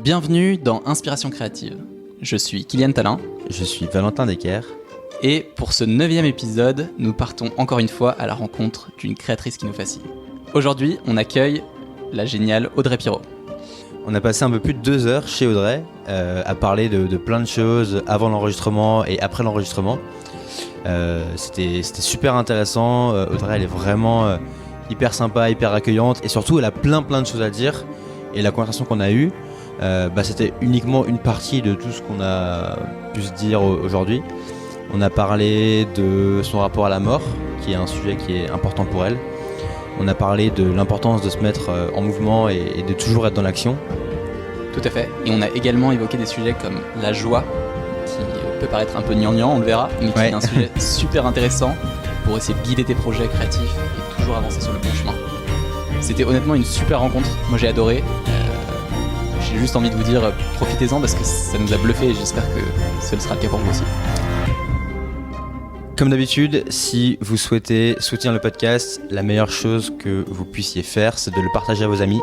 Bienvenue dans Inspiration créative. Je suis Kylian Talin. Je suis Valentin Decker. Et pour ce 9e épisode, nous partons encore une fois à la rencontre d'une créatrice qui nous fascine. Aujourd'hui, on accueille la géniale Audrey Pirot. On a passé un peu plus de 2 heures chez Audrey à parler de plein de choses avant l'enregistrement et après l'enregistrement. C'était super intéressant. Audrey, elle est vraiment hyper sympa, hyper accueillante et surtout, elle a plein de choses à dire. Et la conversation qu'on a eue, c'était uniquement une partie de tout ce qu'on a pu se dire aujourd'hui. On a parlé de son rapport à la mort, qui est un sujet qui est important pour elle. On a parlé de l'importance de se mettre en mouvement et de toujours être dans l'action. Tout à fait. Et on a également évoqué des sujets comme la joie, qui peut paraître un peu gnangnan, on le verra, mais qui est un sujet super intéressant pour essayer de guider tes projets créatifs et toujours avancer sur le bon chemin. C'était honnêtement une super rencontre. Moi, j'ai adoré. J'ai juste envie de vous dire, profitez-en parce que ça nous a bluffé et j'espère que ce sera le cas pour vous aussi. Comme d'habitude, si vous souhaitez soutenir le podcast, la meilleure chose que vous puissiez faire, c'est de le partager à vos amis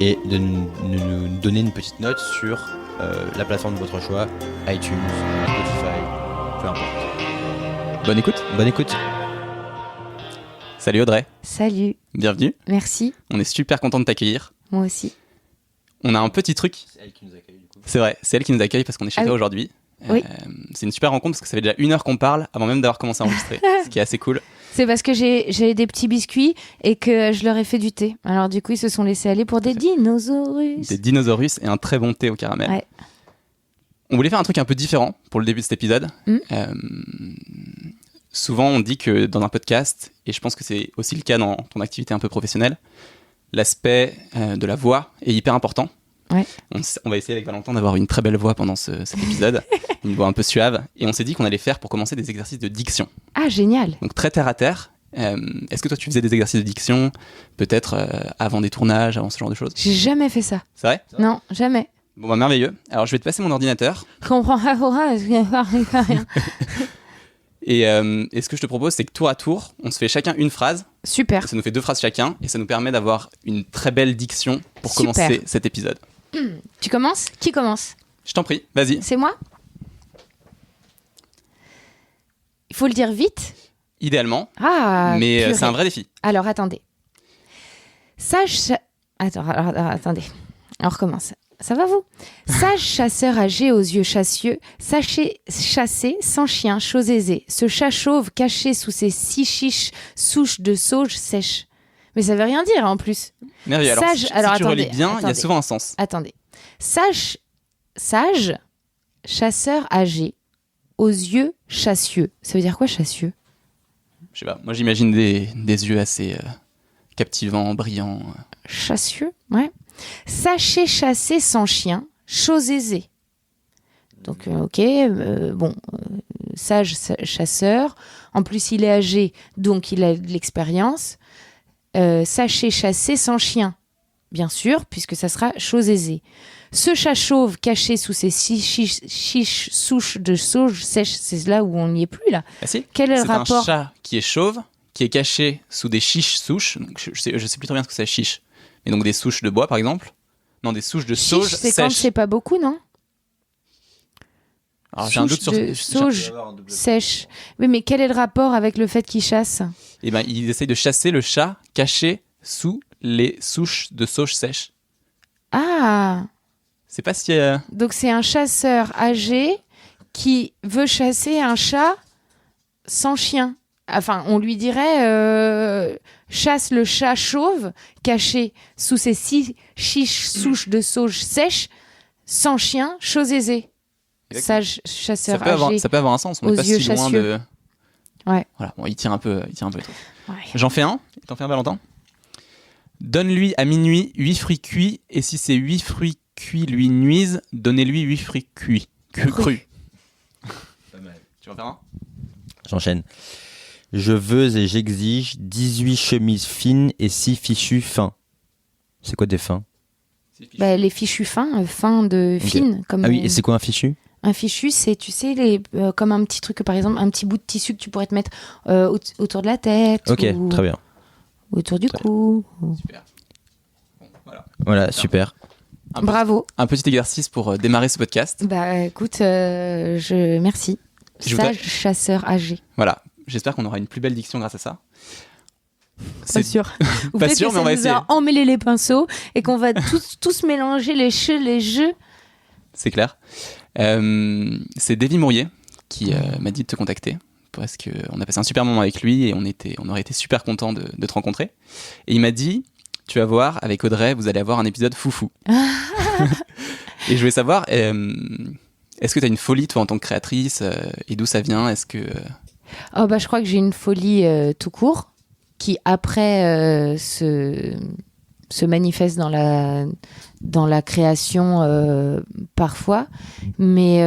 et de nous donner une petite note sur la plateforme de votre choix, iTunes, Spotify, peu importe. Bonne écoute. Bonne écoute. Salut Audrey. Salut. Bienvenue. Merci. On est super content de t'accueillir. Moi aussi. On a un petit truc. C'est elle qui nous accueille du coup. C'est vrai, c'est elle qui nous accueille parce qu'on est chez toi aujourd'hui. Oui. C'est une super rencontre parce que ça fait déjà 1 heure qu'on parle avant même d'avoir commencé à enregistrer, ce qui est assez cool. C'est parce que j'ai des petits biscuits et que je leur ai fait du thé. Alors du coup, ils se sont laissés aller pour des dinosaures. Des dinosaures et un très bon thé au caramel. Ouais. On voulait faire un truc un peu différent pour le début de cet épisode. Souvent, on dit que dans un podcast, et je pense que c'est aussi le cas dans ton activité un peu professionnelle, l'aspect de la voix est hyper important. Ouais. On va essayer avec Valentin d'avoir une très belle voix pendant cet épisode, une voix un peu suave, et on s'est dit qu'on allait faire pour commencer des exercices de diction. Ah, génial. Donc très terre à terre. Est-ce que toi tu faisais des exercices de diction, peut-être avant des tournages, avant ce genre de choses? J'ai jamais fait ça. C'est vrai? Non, jamais. Bon bah merveilleux. Alors je vais te passer mon ordinateur. Je comprends rien. Et ce que je te propose, c'est que tour à tour, on se fait chacun une phrase. Super. Ça nous fait 2 phrases chacun, et ça nous permet d'avoir une très belle diction pour commencer cet épisode. Tu commences? Qui commence? Je t'en prie, vas-y. C'est moi? Il faut le dire vite? Idéalement, Ah, mais purée. c'est un vrai défi. Alors, attendez. Attendez. On recommence. Ça va, vous? Sage chasseur âgé aux yeux chassieux, sachez chasser sans chien, chose aisée. Ce chat chauve caché sous ses 6 chiches souches de sauge sèche. Mais ça veut rien dire en plus. Merveilleux. Alors, Sage, si alors, tu relis attendez, bien, il y a attendez. souvent un sens. Attendez. Sage chasseur âgé aux yeux chassieux. Ça veut dire quoi, chassieux? Je sais pas, moi j'imagine des yeux assez captivants, brillants. Chassieux, ouais. Sachez chasser sans chien, chose aisée. Donc, sage chasseur. En plus, il est âgé, donc il a de l'expérience. Sachez chasser sans chien, bien sûr, puisque ça sera chose aisée. Ce chat chauve caché sous ses 6 chiches souches de sauge sèche, c'est là où on n'y est plus, là. Ah si, Quel est le c'est rapport? un chat qui est chauve, qui est caché sous des chiches souches. Donc, je sais plus très bien ce que c'est chiche. Mais donc des souches de bois, par exemple. Non, des souches de sauge Chiche, c'est quand sèches. c'est pas beaucoup, non? Alors j'ai un doute sur... de sauge sèche. Oui, mais quel est le rapport avec le fait qu'il chasse? Eh ben, ils essayent de chasser le chat caché sous les souches de sauge sèche. Ah! C'est pas si... Donc c'est un chasseur âgé qui veut chasser un chat sans chien. Enfin, on lui dirait chasse le chat chauve caché sous ses 6 chiches souches de sauge sèche sans chien, chose aisée. Sage chasseur âgé. Ça peut avoir un sens. On aux n'est pas yeux si loin chassieux. de... Ouais. Voilà, bon, il tire un peu les trucs. Ouais. J'en fais un. T'en fais un, Valentin? Donne-lui à minuit 8 fruits cuits, et si ces 8 fruits cuits lui nuisent, donnez-lui 8 fruits cuits. Crus. Pas mal. Tu vas en faire un? J'enchaîne. Je veux et j'exige 18 chemises fines et 6 fichus fins. C'est quoi des fins? Bah, les fichus fins, fins de Ok. fines. Comme Ah oui, et c'est quoi un fichu? un fichu, c'est, tu sais, comme un petit truc, par exemple, un petit bout de tissu que tu pourrais te mettre autour de la tête. Ok, ou très bien. autour du cou. Super. Bon, voilà. Voilà, super. Bravo. Un petit exercice pour démarrer ce podcast. Bah écoute, merci. Sage chasseur âgé. Voilà, j'espère qu'on aura une plus belle diction grâce à ça. Pas sûr. Ou pas peut-être sûr, que mais on va essayer. a emmêlé les pinceaux et qu'on va tous mélanger les jeux. C'est clair. C'est Davy Mourier qui m'a dit de te contacter parce qu'on a passé un super moment avec lui et on aurait été super content de te rencontrer. Et il m'a dit, tu vas voir, avec Audrey, vous allez avoir un épisode foufou. Et je voulais savoir, est-ce que tu as une folie, toi, en tant que créatrice, et d'où ça vient? Est-ce que... Je crois que j'ai une folie tout court qui, après, se manifeste dans la création parfois. Mais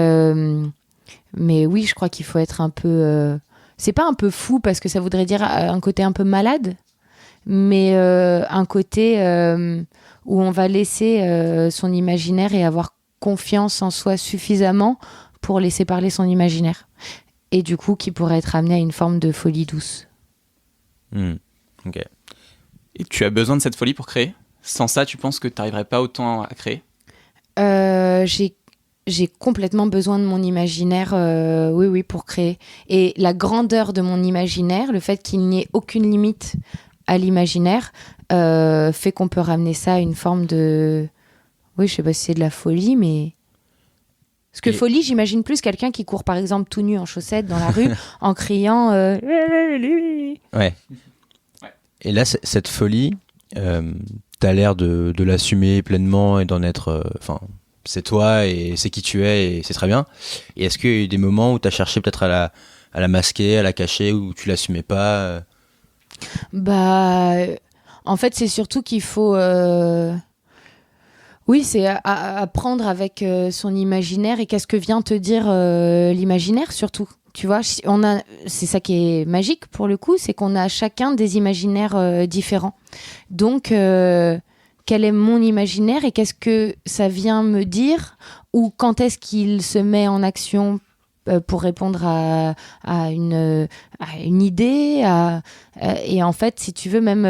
oui, je crois qu'il faut être un peu... c'est pas un peu fou, parce que ça voudrait dire un côté un peu malade, mais un côté où on va laisser son imaginaire et avoir confiance en soi suffisamment pour laisser parler son imaginaire. Et du coup, qui pourrait être amené à une forme de folie douce. Ok. Et tu as besoin de cette folie pour créer? Sans ça, tu penses que tu n'arriverais pas autant à créer? J'ai complètement besoin de mon imaginaire, oui, pour créer. Et la grandeur de mon imaginaire, le fait qu'il n'y ait aucune limite à l'imaginaire, fait qu'on peut ramener ça à une forme de... Oui, je sais pas si c'est de la folie, mais... Parce que folie, j'imagine plus quelqu'un qui court, par exemple, tout nu en chaussettes dans la rue, en criant... Ouais. Et là, cette folie, t'as l'air de l'assumer pleinement et d'en être... c'est toi et c'est qui tu es et c'est très bien. Et est-ce qu'il y a eu des moments où t'as cherché peut-être à la masquer, à la cacher, où tu l'assumais pas En fait, c'est surtout qu'il faut... Oui, c'est apprendre avec son imaginaire et qu'est-ce que vient te dire l'imaginaire, surtout. Tu vois, c'est ça qui est magique pour le coup, c'est qu'on a chacun des imaginaires différents. Donc, quel est mon imaginaire et qu'est-ce que ça vient me dire, ou quand est-ce qu'il se met en action pour répondre à une idée, et en fait, si tu veux, même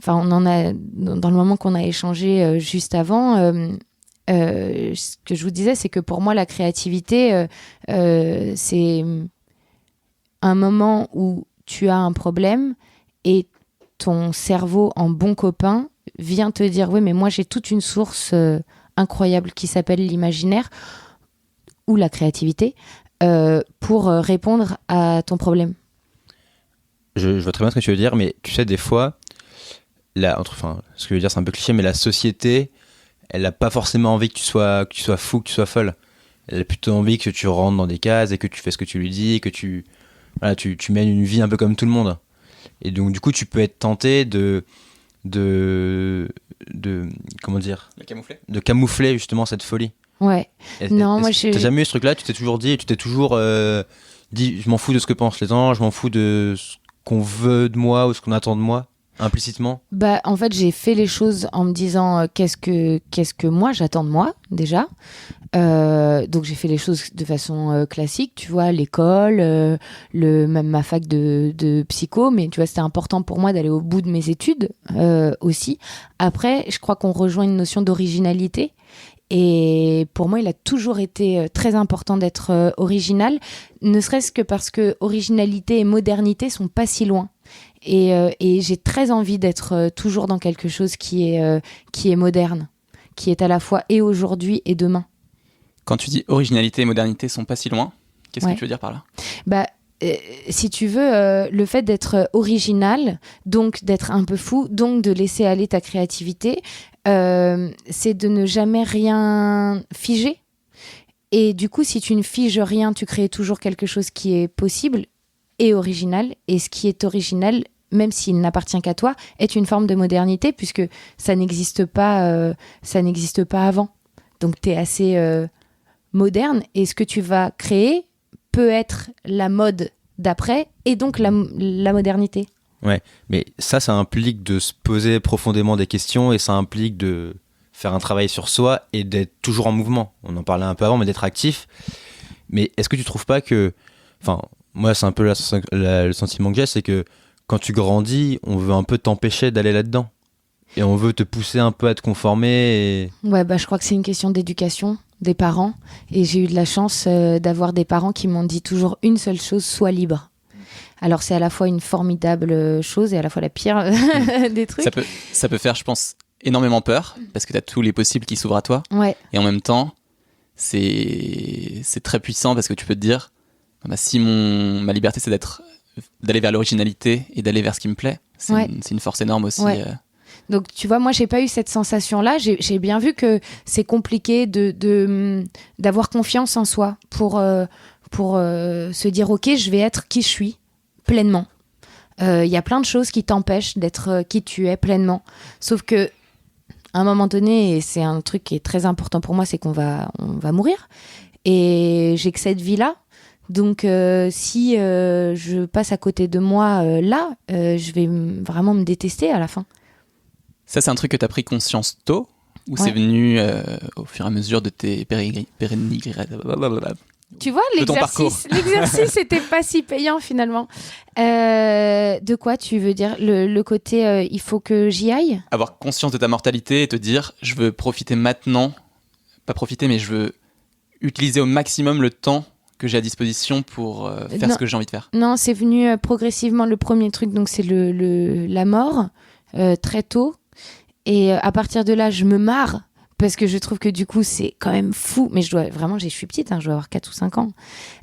on en a dans le moment qu'on a échangé juste avant. Ce que je vous disais, c'est que pour moi, la créativité, c'est un moment où tu as un problème et ton cerveau, en bon copain, vient te dire oui, mais moi j'ai toute une source incroyable qui s'appelle l'imaginaire ou la créativité pour répondre à ton problème. Je vois très bien ce que tu veux dire, mais tu sais, des fois, ce que je veux dire, c'est un peu cliché, mais la société, elle n'a pas forcément envie que tu sois fou, que tu sois folle. Elle a plutôt envie que tu rentres dans des cases et que tu fais ce que tu lui dis, et que tu mènes une vie un peu comme tout le monde. Et donc, du coup, tu peux être tenté de comment dire, de camoufler justement cette folie. Ouais. Moi t'as jamais eu ce truc-là? Tu t'es toujours dit je m'en fous de ce que pensent les gens, je m'en fous de ce qu'on veut de moi ou ce qu'on attend de moi, implicitement? En fait, j'ai fait les choses en me disant qu'est-ce que moi j'attends de moi déjà. Donc j'ai fait les choses de façon classique, tu vois, l'école, même ma fac de psycho, mais tu vois, c'était important pour moi d'aller au bout de mes études aussi. Après, je crois qu'on rejoint une notion d'originalité. Et pour moi, il a toujours été très important d'être original, ne serait-ce que parce que originalité et modernité sont pas si loin. Et j'ai très envie d'être toujours dans quelque chose qui est moderne, qui est à la fois et aujourd'hui et demain. Quand tu dis originalité et modernité sont pas si loin, qu'est-ce que tu veux dire par là? Si tu veux, le fait d'être original, donc d'être un peu fou, donc de laisser aller ta créativité, c'est de ne jamais rien figer. Et du coup, si tu ne figes rien, tu crées toujours quelque chose qui est possible et original. Et ce qui est original, même s'il n'appartient qu'à toi, est une forme de modernité, puisque ça n'existe pas avant. Donc, tu es assez moderne, et ce que tu vas créer peut être la mode d'après, et donc la modernité. Ouais, mais ça implique de se poser profondément des questions, et ça implique de faire un travail sur soi et d'être toujours en mouvement. On en parlait un peu avant, mais d'être actif. Mais est-ce que tu trouves pas que... moi, c'est un peu le sentiment que j'ai, c'est que quand tu grandis, on veut un peu t'empêcher d'aller là-dedans. Et on veut te pousser un peu à te conformer. Ouais, bah, je crois que c'est une question d'éducation des parents. Et j'ai eu de la chance d'avoir des parents qui m'ont dit toujours une seule chose, sois libre. Alors c'est à la fois une formidable chose et à la fois la pire des trucs. Ça peut faire, je pense, énormément peur parce que tu as tous les possibles qui s'ouvrent à toi. Ouais. Et en même temps, c'est très puissant parce que tu peux te dire, bah, si ma liberté c'est d'aller vers l'originalité et d'aller vers ce qui me plaît, c'est une force énorme aussi. Ouais. Donc tu vois, moi j'ai pas eu cette sensation-là. J'ai bien vu que c'est compliqué d'avoir confiance en soi pour se dire ok, je vais être qui je suis pleinement. Il y a plein de choses qui t'empêchent d'être qui tu es pleinement. Sauf que à un moment donné, et c'est un truc qui est très important pour moi, c'est on va mourir. Et j'ai que cette vie-là. Donc si je passe à côté de moi là, je vais vraiment me détester à la fin. Ça, c'est un truc que tu as pris conscience tôt ou c'est venu au fur et à mesure de tes Tu vois, l'exercice n'était pas si payant finalement. De quoi tu veux dire le côté il faut que j'y aille ? Avoir conscience de ta mortalité et te dire je veux profiter maintenant, pas profiter mais je veux utiliser au maximum le temps que j'ai à disposition pour faire ce que j'ai envie de faire. Non, c'est venu progressivement. Le premier truc, donc c'est la mort, très tôt. Et à partir de là, je me marre parce que je trouve que du coup, c'est quand même fou. Mais je suis petite, je dois avoir 4 ou 5 ans.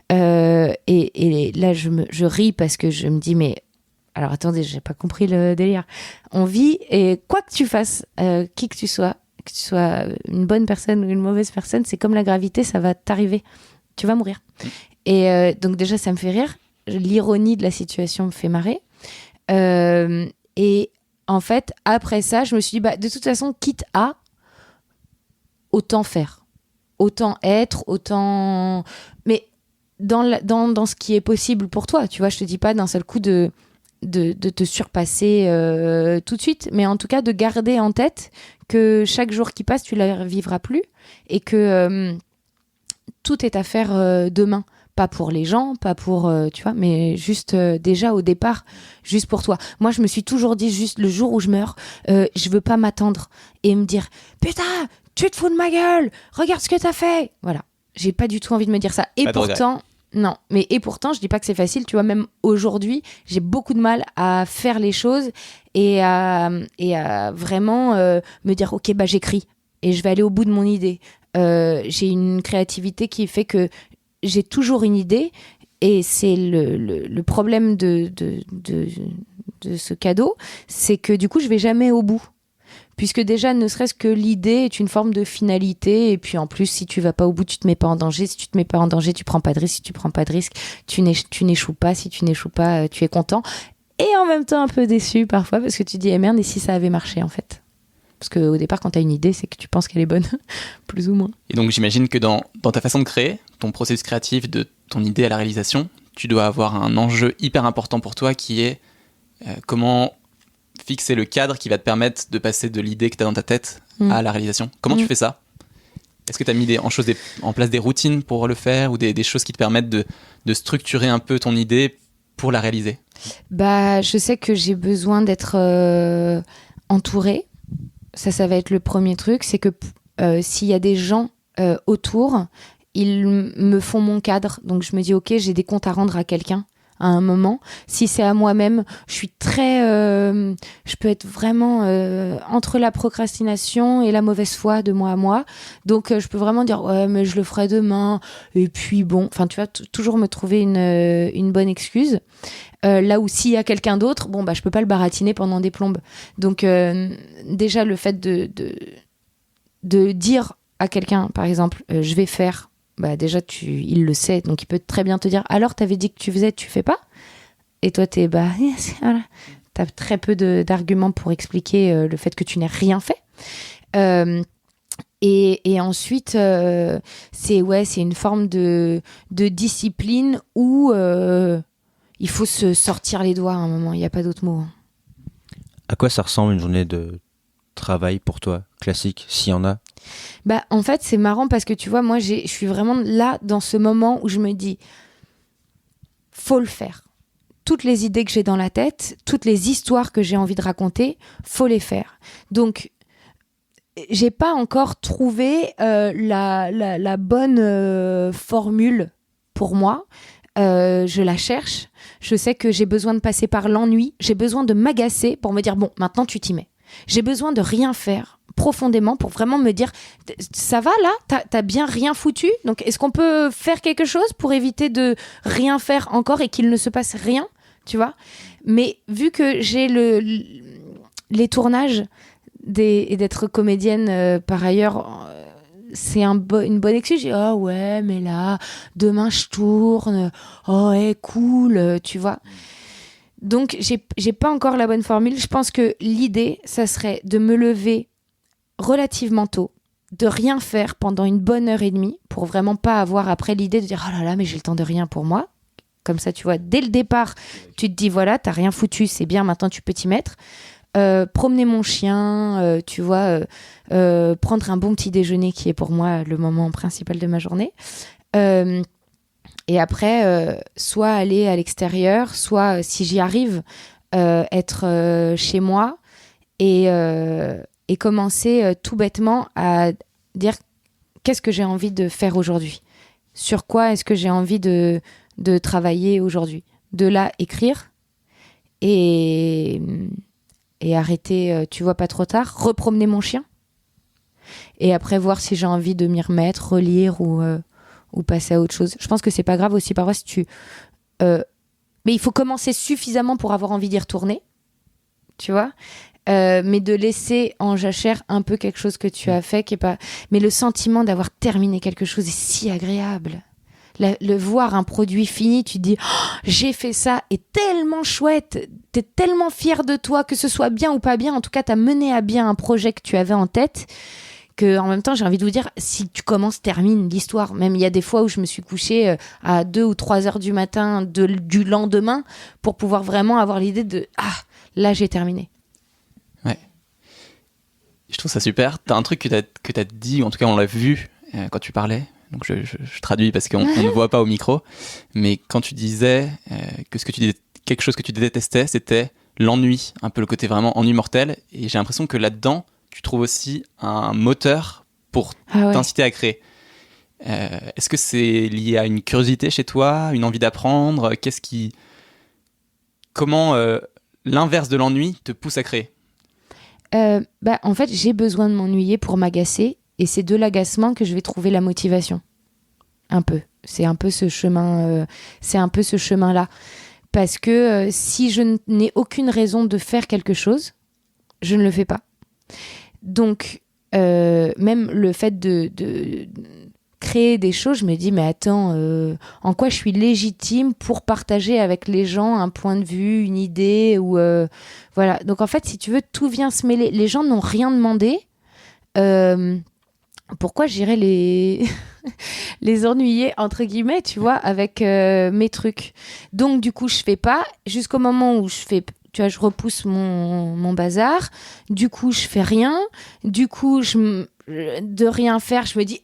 Et là, je ris parce que je me dis, mais alors attendez, j'ai pas compris le délire. On vit et quoi que tu fasses, qui que tu sois une bonne personne ou une mauvaise personne, c'est comme la gravité, ça va t'arriver. Tu vas mourir. Et donc déjà, ça me fait rire. L'ironie de la situation me fait marrer. Et en fait, après ça, je me suis dit, de toute façon, quitte à, autant faire. Autant être, autant... Mais dans ce qui est possible pour toi, tu vois, je te dis pas d'un seul coup de te surpasser tout de suite, mais en tout cas de garder en tête que chaque jour qui passe, tu la revivras plus et que tout est à faire demain. Pas pour les gens, pas pour, tu vois, mais juste déjà au départ, juste pour toi. Moi, je me suis toujours dit, juste le jour où je meurs, je veux pas m'attendre et me dire, putain, tu te fous de ma gueule, regarde ce que t'as fait. Voilà, j'ai pas du tout envie de me dire ça. Et pourtant, non, mais et pourtant, je dis pas que c'est facile, tu vois, même aujourd'hui, j'ai beaucoup de mal à faire les choses et à vraiment me dire, ok, j'écris et je vais aller au bout de mon idée. J'ai une créativité qui fait que j'ai toujours une idée et c'est le problème de ce cadeau, c'est que du coup je vais jamais au bout puisque déjà ne serait-ce que l'idée est une forme de finalité et puis en plus si tu vas pas au bout tu te mets pas en danger, si tu te mets pas en danger tu prends pas de risque, si tu prends pas de risque tu n'échoues pas, si tu n'échoues pas tu es content et en même temps un peu déçu parfois parce que tu dis merde et si ça avait marché en fait. Parce qu'au départ, quand tu as une idée, c'est que tu penses qu'elle est bonne, plus ou moins. Et donc, j'imagine que dans ta façon de créer, ton processus créatif de ton idée à la réalisation, tu dois avoir un enjeu hyper important pour toi qui est comment fixer le cadre qui va te permettre de passer de l'idée que tu as dans ta tête à la réalisation. Comment tu fais ça ? Est-ce que tu as mis en place des routines pour le faire ou des choses qui te permettent de structurer un peu ton idée pour la réaliser ? Je sais que j'ai besoin d'être entourée. Ça va être le premier truc, c'est que s'il y a des gens autour, ils me font mon cadre. Donc je me dis, ok, j'ai des comptes à rendre à quelqu'un à un moment. Si c'est à moi-même, je suis je peux être vraiment entre la procrastination et la mauvaise foi de moi à moi. Donc je peux vraiment dire, ouais, mais je le ferai demain. Et puis bon, enfin tu vois, toujours me trouver une bonne excuse. Là où s'il y a quelqu'un d'autre, je peux pas le baratiner pendant des plombes. Donc déjà le fait de dire à quelqu'un, par exemple, je vais faire, déjà il le sait, donc il peut très bien te dire, alors t'avais dit que tu faisais, tu fais pas. Et toi t'es voilà. T'as très peu d'arguments pour expliquer le fait que tu n'aies rien fait. Et ensuite, c'est une forme de discipline où il faut se sortir les doigts à un moment, il n'y a pas d'autre mot. À quoi ça ressemble une journée de travail pour toi, classique, s'il y en a ? En fait, c'est marrant parce que tu vois, moi, je suis vraiment là dans ce moment où je me dis, faut le faire. toutes les idées que j'ai dans la tête, toutes les histoires que j'ai envie de raconter, faut les faire. Donc, j'ai pas encore trouvé la bonne formule pour moi. Je la cherche. Je sais que j'ai besoin de passer par l'ennui. J'ai besoin de m'agacer pour me dire, bon, maintenant tu t'y mets. J'ai besoin de rien faire profondément pour vraiment me dire, ça va là, t'as bien rien foutu, donc est-ce qu'on peut faire quelque chose pour éviter de rien faire encore et qu'il ne se passe rien, tu vois. Mais vu que j'ai les tournages et d'être comédienne par ailleurs, c'est une bonne excuse. J'ai dit, oh ouais, mais là, demain je tourne, oh ouais, cool, tu vois. Donc, j'ai pas encore la bonne formule. Je pense que l'idée, ça serait de me lever relativement tôt, de rien faire pendant une bonne heure et demie, pour vraiment pas avoir après l'idée de dire, oh là là, mais j'ai le temps de rien pour moi. Comme ça, tu vois, dès le départ, tu te dis, voilà, t'as rien foutu, c'est bien, maintenant tu peux t'y mettre. Promener mon chien, tu vois, prendre un bon petit déjeuner qui est pour moi le moment principal de ma journée. Et après, soit aller à l'extérieur, soit, si j'y arrive, être chez moi et commencer tout bêtement à dire qu'est-ce que j'ai envie de faire aujourd'hui. Sur quoi est-ce que j'ai envie de travailler aujourd'hui. De là, écrire et arrêter, tu vois, pas trop tard, repromener mon chien. Et après, voir si j'ai envie de m'y remettre, relire ou passer à autre chose. Je pense que c'est pas grave aussi parfois si tu... mais il faut commencer suffisamment pour avoir envie d'y retourner, tu vois. Mais de laisser en jachère un peu quelque chose que tu as fait, qui est pas... Mais le sentiment d'avoir terminé quelque chose est si agréable. Le voir un produit fini, tu te dis oh, j'ai fait ça, est tellement chouette, t'es tellement fier de toi, que ce soit bien ou pas bien, en tout cas t'as mené à bien un projet que tu avais en tête, que en même temps j'ai envie de vous dire, si tu commences, termine l'histoire. Même il y a des fois où je me suis couchée à 2 ou 3 heures du matin du lendemain pour pouvoir vraiment avoir l'idée de là j'ai terminé. Ouais, je trouve ça super. T'as un truc que t'as dit, ou en tout cas on l'a vu quand tu parlais. Donc je traduis parce qu'on ne voit pas au micro, mais quand tu disais que quelque chose que tu détestais, c'était l'ennui, un peu le côté vraiment ennui mortel, et j'ai l'impression que là-dedans, tu trouves aussi un moteur pour t'inciter à créer. Est-ce que c'est lié à une curiosité chez toi, une envie d'apprendre ? Comment l'inverse de l'ennui te pousse à créer ? En fait, j'ai besoin de m'ennuyer pour m'agacer. Et c'est de l'agacement que je vais trouver la motivation. Un peu. C'est un peu ce chemin, là. Parce que si je n'ai aucune raison de faire quelque chose, je ne le fais pas. Donc, même le fait de créer des choses, je me dis, mais attends, en quoi je suis légitime pour partager avec les gens un point de vue, une idée, ou voilà. Donc, en fait, si tu veux, tout vient se mêler. Les gens n'ont rien demandé. Pourquoi j'irais les ennuyer, entre guillemets, tu vois, avec mes trucs. Donc, du coup, je fais pas, jusqu'au moment où je repousse mon bazar. Du coup, je fais rien. Du coup, de rien faire, je me dis,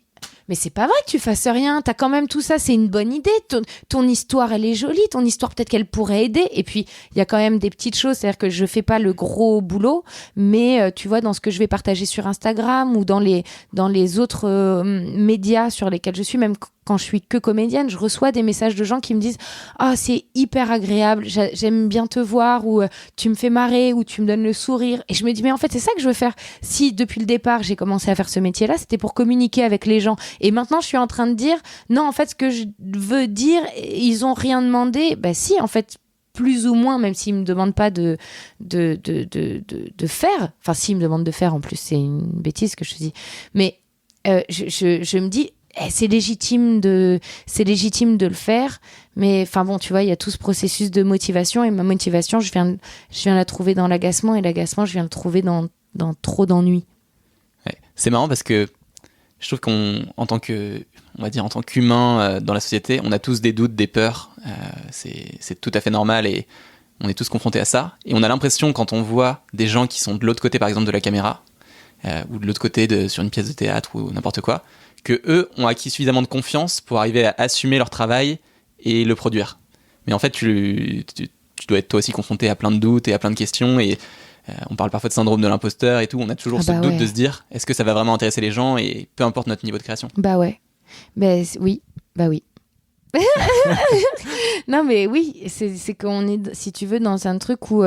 mais c'est pas vrai que tu fasses rien, t'as quand même tout ça, c'est une bonne idée, ton histoire elle est jolie, ton histoire peut-être qu'elle pourrait aider, et puis il y a quand même des petites choses, c'est-à-dire que je fais pas le gros boulot, mais tu vois, dans ce que je vais partager sur Instagram ou dans les autres médias sur lesquels je suis, même quand je suis que comédienne, je reçois des messages de gens qui me disent « Ah, c'est hyper agréable, j'aime bien te voir » ou « Tu me fais marrer » ou « Tu me donnes le sourire ». Et je me dis « Mais en fait, c'est ça que je veux faire. » Si depuis le départ, j'ai commencé à faire ce métier-là, c'était pour communiquer avec les gens. Et maintenant, je suis en train de dire « Non, en fait, ce que je veux dire, ils ont rien demandé. » Bah si, en fait, plus ou moins, même s'ils me demandent pas de faire. Enfin, s'ils me demandent de faire, en plus, c'est une bêtise que je dis. Mais je me dis... c'est légitime de le faire, mais enfin bon, tu vois, il y a tout ce processus de motivation, et ma motivation, je viens la trouver dans l'agacement, et l'agacement, je viens le trouver dans trop d'ennui. Ouais. C'est marrant parce que je trouve en tant qu'humain dans la société, on a tous des doutes, des peurs, c'est tout à fait normal, et on est tous confrontés à ça, et on a l'impression, quand on voit des gens qui sont de l'autre côté, par exemple, de la caméra, ou de l'autre côté sur une pièce de théâtre ou n'importe quoi, que eux ont acquis suffisamment de confiance pour arriver à assumer leur travail et le produire. Mais en fait, tu tu dois être toi aussi confronté à plein de doutes et à plein de questions. Et on parle parfois de syndrome de l'imposteur et tout. On a toujours ce doute de se dire, est-ce que ça va vraiment intéresser les gens, et peu importe notre niveau de création. Bah ouais. Oui. Non mais oui, c'est qu'on est, si tu veux, dans un truc où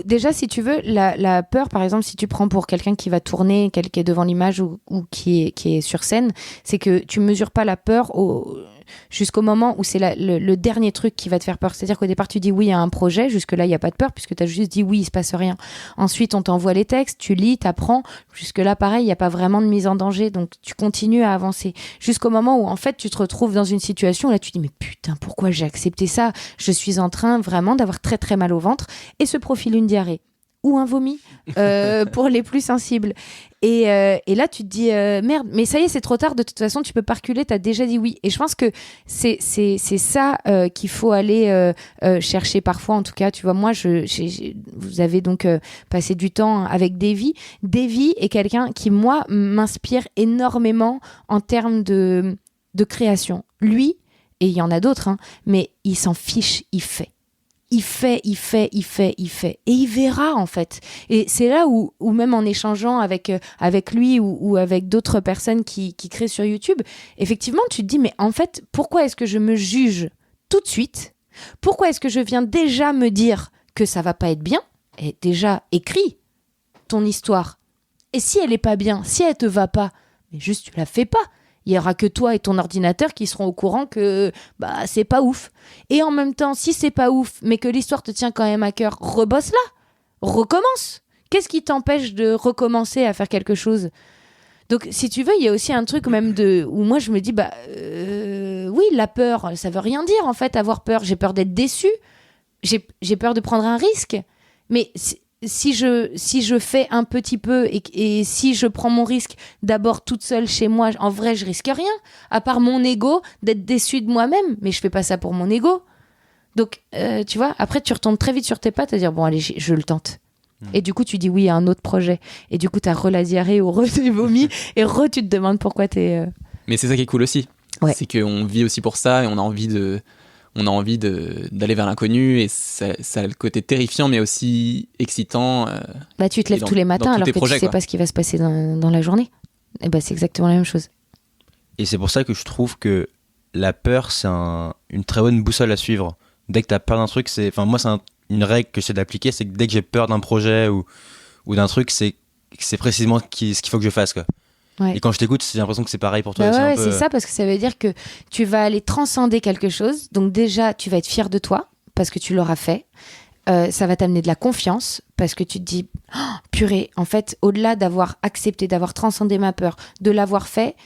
déjà, si tu veux, la peur, par exemple, si tu prends pour quelqu'un qui va tourner, qui est devant l'image ou qui est sur scène, c'est que tu mesures pas la peur jusqu'au moment où c'est le dernier truc qui va te faire peur. C'est-à-dire qu'au départ, tu dis oui à un projet, jusque-là, il n'y a pas de peur, puisque tu as juste dit oui, il se passe rien. Ensuite, on t'envoie les textes, tu lis, tu apprends. Jusque-là, pareil, il n'y a pas vraiment de mise en danger, donc tu continues à avancer. Jusqu'au moment où, en fait, tu te retrouves dans une situation où là, tu dis, mais putain, pourquoi j'ai accepté ça ? Je suis en train vraiment d'avoir très très mal au ventre, et se profile une diarrhée ou un vomi pour les plus sensibles. Et là, tu te dis, merde, mais ça y est, c'est trop tard, de toute façon, tu peux pas reculer, t'as déjà dit oui. Et je pense que c'est ça qu'il faut aller chercher parfois, en tout cas. Tu vois, moi, vous avez donc passé du temps avec Davy. Davy est quelqu'un qui, moi, m'inspire énormément en termes de création. Lui, et il y en a d'autres, hein, mais il s'en fiche, il fait. Il fait. Et il verra, en fait. Et c'est là où même en échangeant avec lui ou avec d'autres personnes qui créent sur YouTube, effectivement, tu te dis, mais en fait, pourquoi est-ce que je me juge tout de suite ? Pourquoi est-ce que je viens déjà me dire que ça va pas être bien ? Et déjà, écris ton histoire. Et si elle est pas bien, si elle te va pas, mais juste tu la fais pas. Il y aura que toi et ton ordinateur qui seront au courant que c'est pas ouf. Et en même temps, si c'est pas ouf, mais que l'histoire te tient quand même à cœur, rebosse-la, recommence. Qu'est-ce qui t'empêche de recommencer à faire quelque chose ? Donc, si tu veux, il y a aussi un truc même où moi je me dis, oui, la peur, ça veut rien dire en fait, avoir peur. J'ai peur d'être déçue, j'ai peur de prendre un risque, mais si je fais un petit peu et si je prends mon risque d'abord toute seule chez moi, en vrai, je risque rien, à part mon ego, d'être déçue de moi-même. Mais je fais pas ça pour mon ego. Donc, tu vois, après, tu retombes très vite sur tes pattes à dire, bon, allez, je le tente. Et du coup, tu dis oui à un autre projet. Et du coup, t'as la diarrhée ou t'es vomi et tu te demandes pourquoi t'es... Mais c'est ça qui est cool aussi. Ouais. C'est qu'on vit aussi pour ça et on a envie d'aller vers l'inconnu, et ça a le côté terrifiant mais aussi excitant. Tu te lèves tous les matins alors que tu sais pas ce qui va se passer dans la journée. Et c'est exactement la même chose. Et c'est pour ça que je trouve que la peur, c'est une très bonne boussole à suivre. Dès que tu as peur d'un truc, moi c'est une règle que j'essaie d'appliquer, c'est que dès que j'ai peur d'un projet ou d'un truc, c'est précisément ce qu'il faut que je fasse, quoi. Ouais. Et quand je t'écoute, j'ai l'impression que c'est pareil pour toi. C'est ça, parce que ça veut dire que tu vas aller transcender quelque chose. Donc déjà, tu vas être fier de toi parce que tu l'auras fait. Ça va t'amener de la confiance parce que tu te dis, oh, purée, en fait, au-delà d'avoir accepté, d'avoir transcendé ma peur, de l'avoir fait,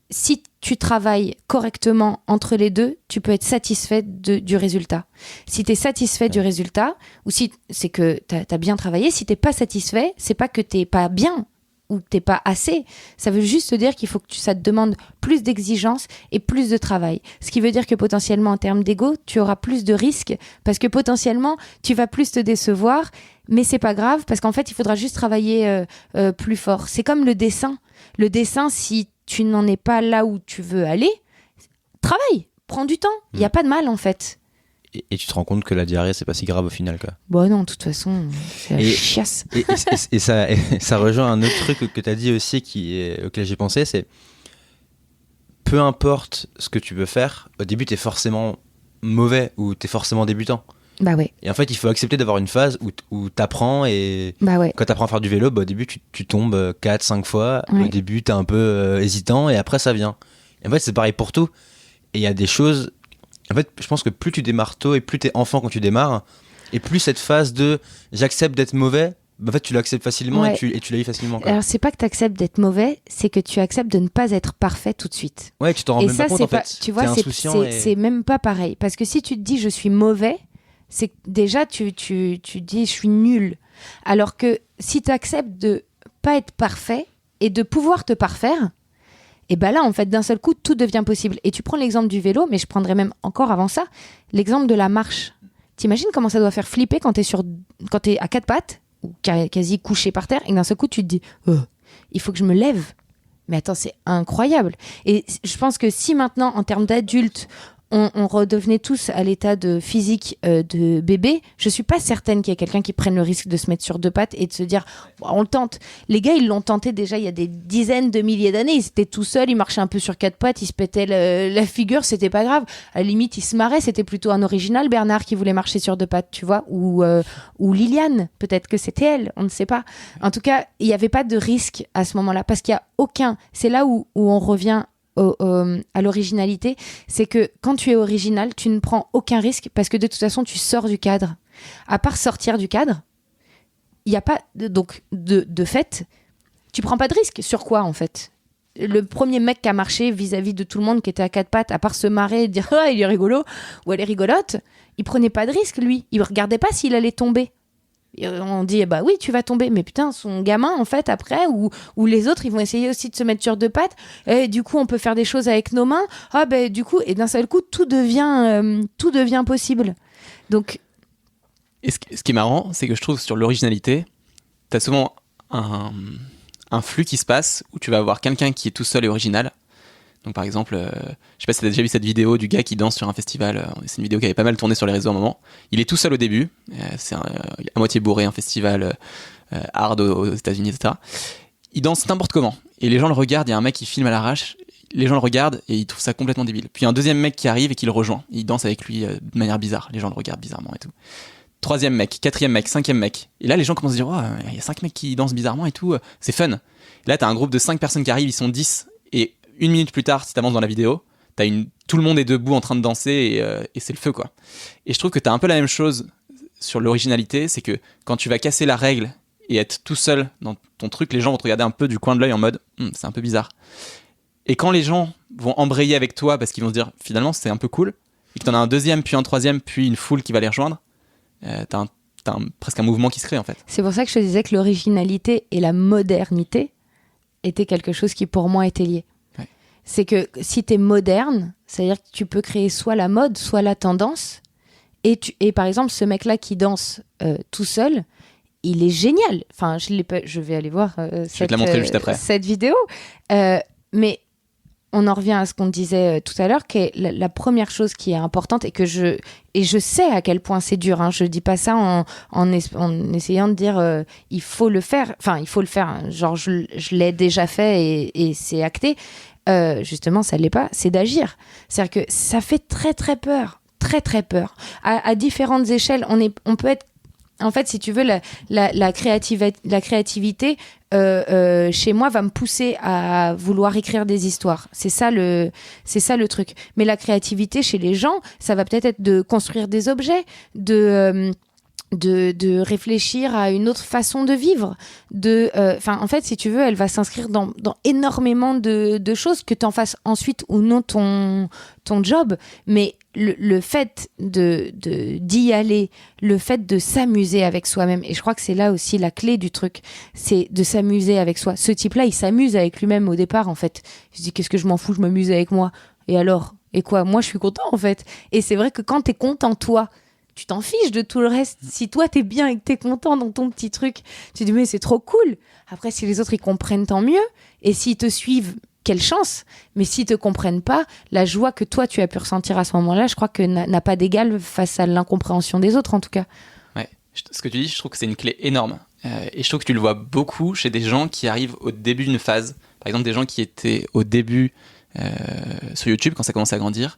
si tu travailles correctement entre les deux, tu peux être satisfait du résultat. Si tu es satisfait du résultat, ou si c'est que tu as bien travaillé, si tu n'es pas satisfait, c'est pas que tu n'es pas bien ou que t'es pas assez, ça veut juste te dire qu'il faut que ça te demande plus d'exigence et plus de travail. Ce qui veut dire que potentiellement en termes d'ego, tu auras plus de risques parce que potentiellement tu vas plus te décevoir, mais c'est pas grave parce qu'en fait il faudra juste travailler plus fort. C'est comme le dessin. Le dessin, si tu n'en es pas là où tu veux aller, travaille, prends du temps. Il n'y a pas de mal en fait. Et tu te rends compte que la diarrhée, c'est pas si grave au final, quoi. Bon, non, de toute façon, c'est la chiasse. Et ça rejoint un autre truc que tu as dit aussi auquel j'ai pensé, c'est peu importe ce que tu veux faire, au début, t'es forcément mauvais ou t'es forcément débutant. Bah ouais. Et en fait, il faut accepter d'avoir une phase où t'apprends et quand t'apprends à faire du vélo, au début, tu tombes 4-5 fois. Ouais. Au début, t'es un peu hésitant et après, ça vient. Et en fait, c'est pareil pour tout. Et il y a des choses... En fait, je pense que plus tu démarres tôt et plus t'es enfant quand tu démarres, et plus cette phase de j'accepte d'être mauvais, en fait, tu l'acceptes facilement et tu la vis facilement, quoi. Alors, c'est pas que t'acceptes d'être mauvais, c'est que tu acceptes de ne pas être parfait tout de suite. Ouais, tu t'en rends même pas compte, en fait. Tu vois, c'est même pas pareil. Parce que si tu te dis je suis mauvais, c'est que déjà tu dis je suis nul. Alors que si tu acceptes de pas être parfait et de pouvoir te parfaire, et ben là, en fait, d'un seul coup, tout devient possible. Et tu prends l'exemple du vélo, mais je prendrais même encore avant ça, l'exemple de la marche. T'imagines comment ça doit faire flipper quand t'es à quatre pattes, ou quasi couché par terre, et d'un seul coup, tu te dis, il faut que je me lève. Mais attends, c'est incroyable. Et je pense que si maintenant, en termes d'adulte, on redevenait tous à l'état de physique de bébé, je suis pas certaine qu'il y ait quelqu'un qui prenne le risque de se mettre sur 2 pattes et de se dire on le tente. Les gars, ils l'ont tenté déjà il y a des dizaines de milliers d'années. Ils étaient tout seuls, ils marchaient un peu sur 4 pattes, ils se pétaient la figure, c'était pas grave. À la limite, ils se marraient. C'était plutôt un original, Bernard, qui voulait marcher sur 2 pattes, tu vois, ou Liliane. Peut-être que c'était elle, on ne sait pas. En tout cas, il n'y avait pas de risque à ce moment-là parce qu'il y a aucun. C'est là où on revient à l'originalité, c'est que quand tu es original, tu ne prends aucun risque parce que de toute façon, tu sors du cadre. À part sortir du cadre, il n'y a pas donc de fait, tu prends pas de risque. Sur quoi en fait? Le premier mec qui a marché vis-à-vis de tout le monde qui était à 4 pattes, à part se marrer et dire ah il est rigolo ou elle est rigolote, il prenait pas de risque lui. Il regardait pas s'il allait tomber. Et on dit bah oui tu vas tomber, mais putain son gamin en fait après ou les autres ils vont essayer aussi de se mettre sur 2 pattes et du coup on peut faire des choses avec nos mains, du coup et d'un seul coup tout devient possible. Donc et ce qui est marrant, c'est que je trouve sur l'originalité, t'as souvent un flux qui se passe où tu vas avoir quelqu'un qui est tout seul et original. Donc par exemple, je sais pas si t'as déjà vu cette vidéo du gars qui danse sur un festival. C'est une vidéo qui avait pas mal tourné sur les réseaux à un moment. Il est tout seul au début. C'est à moitié bourré, un festival hard aux États-Unis, etc. Il danse n'importe comment. Et les gens le regardent. Il y a un mec qui filme à l'arrache. Les gens le regardent et ils trouvent ça complètement débile. Puis un deuxième mec qui arrive et qui le rejoint. Il danse avec lui de manière bizarre. Les gens le regardent bizarrement et tout. 3e mec, 4e mec, 5e mec. Et là, les gens commencent à dire oh, il y a 5 mecs qui dansent bizarrement et tout. C'est fun. Et là, t'as un groupe de 5 personnes qui arrivent. Ils sont 10. Et 1 minute plus tard, si t'avances dans la vidéo, tout le monde est debout en train de danser et c'est le feu, quoi. Et je trouve que t'as un peu la même chose sur l'originalité, c'est que quand tu vas casser la règle et être tout seul dans ton truc, les gens vont te regarder un peu du coin de l'œil en mode c'est un peu bizarre. Et quand les gens vont embrayer avec toi parce qu'ils vont se dire finalement c'est un peu cool, et que t'en as un deuxième, puis un troisième, puis une foule qui va les rejoindre, t'as presque un mouvement qui se crée en fait. C'est pour ça que je te disais que l'originalité et la modernité étaient quelque chose qui pour moi était lié. C'est que si t'es moderne, c'est-à-dire que tu peux créer soit la mode, soit la tendance. Et par exemple, ce mec-là qui danse tout seul, il est génial. Enfin, je vais aller voir je vais te la montrer juste après. Cette vidéo. Mais on en revient à ce qu'on disait tout à l'heure, qui est la première chose qui est importante et je sais à quel point c'est dur. Hein. Je dis pas ça en essayant de dire il faut le faire. Enfin, il faut le faire. Hein. Genre, je l'ai déjà fait et c'est acté. Justement, ça l'est pas. C'est d'agir. C'est-à-dire que ça fait très très peur. Très très peur. À différentes échelles, on peut être. En fait, si tu veux, la créativité chez moi va me pousser à vouloir écrire des histoires. C'est ça le truc. Mais la créativité chez les gens, ça va peut-être être de construire des objets, de réfléchir à une autre façon de vivre. En fait, si tu veux, elle va s'inscrire dans énormément de choses, que tu en fasses ensuite ou non ton job. Mais le fait d'y aller, le fait de s'amuser avec soi-même, et je crois que c'est là aussi la clé du truc, c'est de s'amuser avec soi. Ce type-là, il s'amuse avec lui-même au départ, en fait. Il se dit, qu'est-ce que je m'en fous, je m'amuse avec moi. Et alors ? Et quoi ? Moi, je suis content, en fait. Et c'est vrai que quand t'es content, toi, tu t'en fiches de tout le reste. Si toi, t'es bien et que t'es content dans ton petit truc, tu te dis, mais c'est trop cool. Après, si les autres, ils comprennent, tant mieux. Et s'ils te suivent, quelle chance. Mais s'ils te comprennent pas, la joie que toi, tu as pu ressentir à ce moment-là, je crois que n'a pas d'égal face à l'incompréhension des autres, en tout cas. Ouais. Ce que tu dis, je trouve que c'est une clé énorme. Et je trouve que tu le vois beaucoup chez des gens qui arrivent au début d'une phase. Par exemple, des gens qui étaient au début sur YouTube, quand ça commençait à grandir.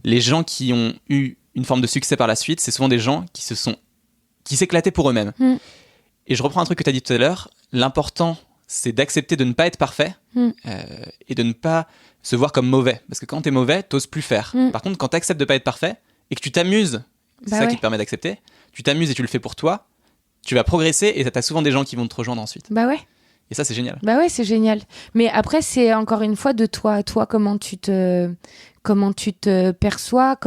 Les gens qui ont eu une forme de succès par la suite, c'est souvent des gens qui s'éclataient pour eux-mêmes. Et je reprends un truc que tu as dit tout à l'heure, l'important c'est d'accepter de ne pas être parfait et de ne pas se voir comme mauvais, parce que quand t'es mauvais, t'oses plus faire. Par contre, quand t'acceptes de pas être parfait et que tu t'amuses, c'est ça qui te permet d'accepter, tu t'amuses et tu le fais pour toi, tu vas progresser et t'as souvent des gens qui vont te rejoindre ensuite. Bah ouais. Et ça, c'est génial. Bah ouais, c'est génial. Mais après, c'est encore une fois de toi. Toi, comment tu te perçois,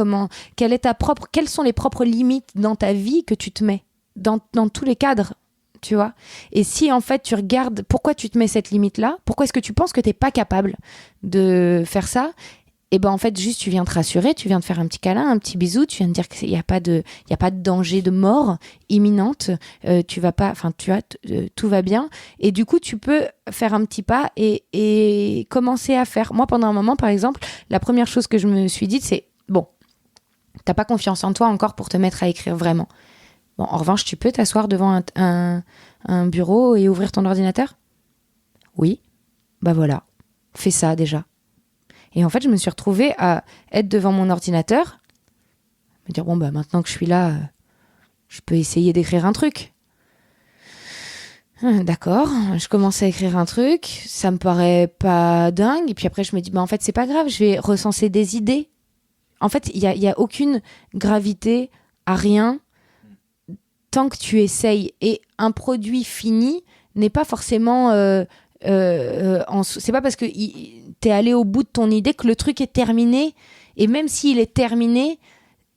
quelles sont les propres limites dans ta vie que tu te mets dans tous les cadres, tu vois. Et si en fait tu regardes pourquoi tu te mets cette limite-là, pourquoi est-ce que tu penses que t'es pas capable de faire ça, et ben en fait juste tu viens te rassurer, tu viens te faire un petit câlin, un petit bisou, tu viens te dire qu'il y a pas de danger de mort imminente, tu vas pas, enfin tu vois, tout va bien, et du coup tu peux faire un petit pas et commencer à faire. Moi pendant un moment par exemple, la première chose que je me suis dit c'est bon, T'as pas confiance en toi encore pour te mettre à écrire vraiment. Bon, en revanche, tu peux t'asseoir devant un bureau et ouvrir ton ordinateur ? Oui. Bah voilà. Fais ça déjà. Et en fait, je me suis retrouvée à être devant mon ordinateur, me dire, bon, bah maintenant que je suis là, je peux essayer d'écrire un truc. D'accord, je commence à écrire un truc, ça me paraît pas dingue, et puis après je me dis, bah en fait c'est pas grave, je vais recenser des idées. En fait, il y a aucune gravité à rien tant que tu essayes. Et un produit fini n'est pas forcément... c'est pas parce que t'es allé au bout de ton idée que le truc est terminé. Et même s'il est terminé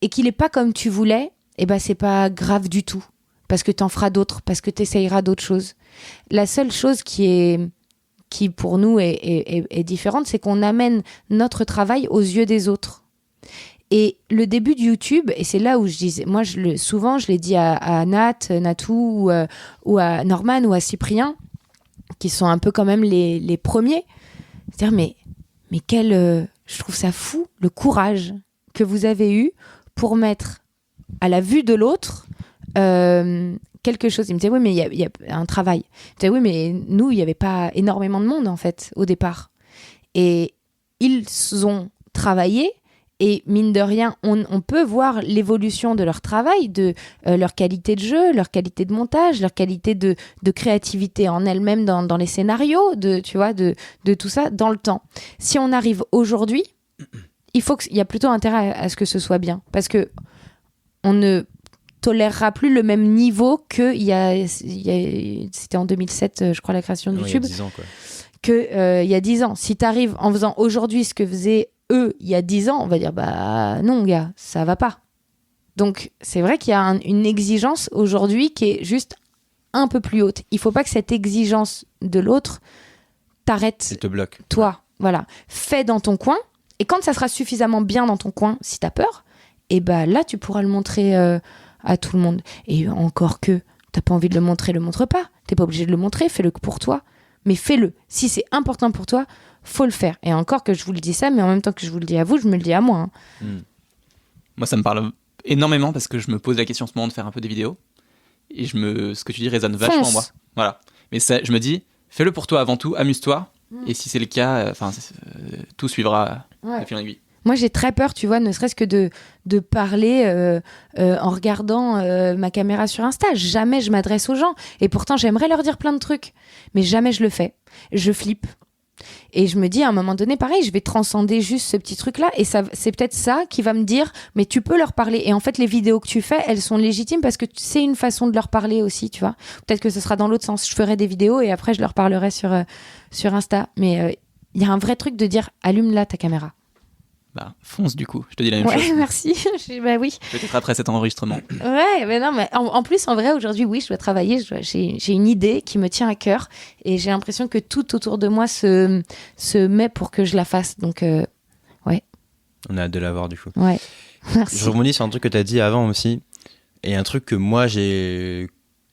et qu'il est pas comme tu voulais, eh ben c'est pas grave du tout. Parce que t'en feras d'autres, parce que t'essayeras d'autres choses. La seule chose qui pour nous est différente, c'est qu'on amène notre travail aux yeux des autres. Et le début de YouTube, et c'est là où je disais, moi souvent je l'ai dit à Natou ou à Norman ou à Cyprien, qui sont un peu quand même les premiers. C'est-à-dire, mais je trouve ça fou, le courage que vous avez eu pour mettre à la vue de l'autre quelque chose. Il me disait, oui, mais il y a un travail. Je disais, oui, mais nous, il n'y avait pas énormément de monde, en fait, au départ. Et ils ont travaillé, et mine de rien, on peut voir l'évolution de leur travail, de leur qualité de jeu, leur qualité de montage, leur qualité de créativité en elle-même dans les scénarios, tu vois, de tout ça dans le temps. Si on arrive aujourd'hui, il y a plutôt intérêt à ce que ce soit bien, parce que on ne tolérera plus le même niveau que c'était en 2007, je crois, la création de YouTube. Il y a 10 ans, quoi. Il y a 10 ans. Si tu arrives en faisant aujourd'hui ce que faisaient eux il y a 10 ans, on va dire bah non gars, ça va pas. Donc c'est vrai qu'il y a une exigence aujourd'hui qui est juste un peu plus haute. Il faut pas que cette exigence de l'autre t'arrête. Elle te bloque. Toi, voilà. Fais dans ton coin, et quand ça sera suffisamment bien dans ton coin, si t'as peur, et bah là tu pourras le montrer à tout le monde. Et encore que t'as pas envie de le montre pas. T'es pas obligé de le montrer, fais-le pour toi. Mais fais-le. Si c'est important pour toi, faut le faire. Et encore que je vous le dis ça, mais en même temps que je vous le dis à vous, je me le dis à moi. Moi, ça me parle énormément parce que je me pose la question en ce moment de faire un peu des vidéos. Et ce que tu dis résonne vachement en moi. Voilà. Mais je me dis, fais-le pour toi avant tout, amuse-toi. Et si c'est le cas, tout suivra de fil en aiguille. Moi, j'ai très peur, tu vois, ne serait-ce que de parler en regardant ma caméra sur Insta. Jamais je m'adresse aux gens. Et pourtant, j'aimerais leur dire plein de trucs. Mais jamais je le fais. Je flippe. Et je me dis, à un moment donné, pareil, je vais transcender juste ce petit truc-là. Et c'est peut-être ça qui va me dire, mais tu peux leur parler. Et en fait, les vidéos que tu fais, elles sont légitimes parce que c'est une façon de leur parler aussi, tu vois. Peut-être que ce sera dans l'autre sens. Je ferai des vidéos et après, je leur parlerai sur Insta. Mais il y a un vrai truc de dire, allume là ta caméra. Bah, fonce du coup, je te dis la même chose. Merci. Bah oui. Peut-être après cet enregistrement. Ouais, mais non, mais en plus, en vrai, aujourd'hui, oui, je dois travailler. J'ai une idée qui me tient à cœur et j'ai l'impression que tout autour de moi se met pour que je la fasse. Donc, ouais. On a hâte de la voir du coup. Ouais. Merci. Je rebondis sur un truc que tu as dit avant aussi. Et un truc que moi, que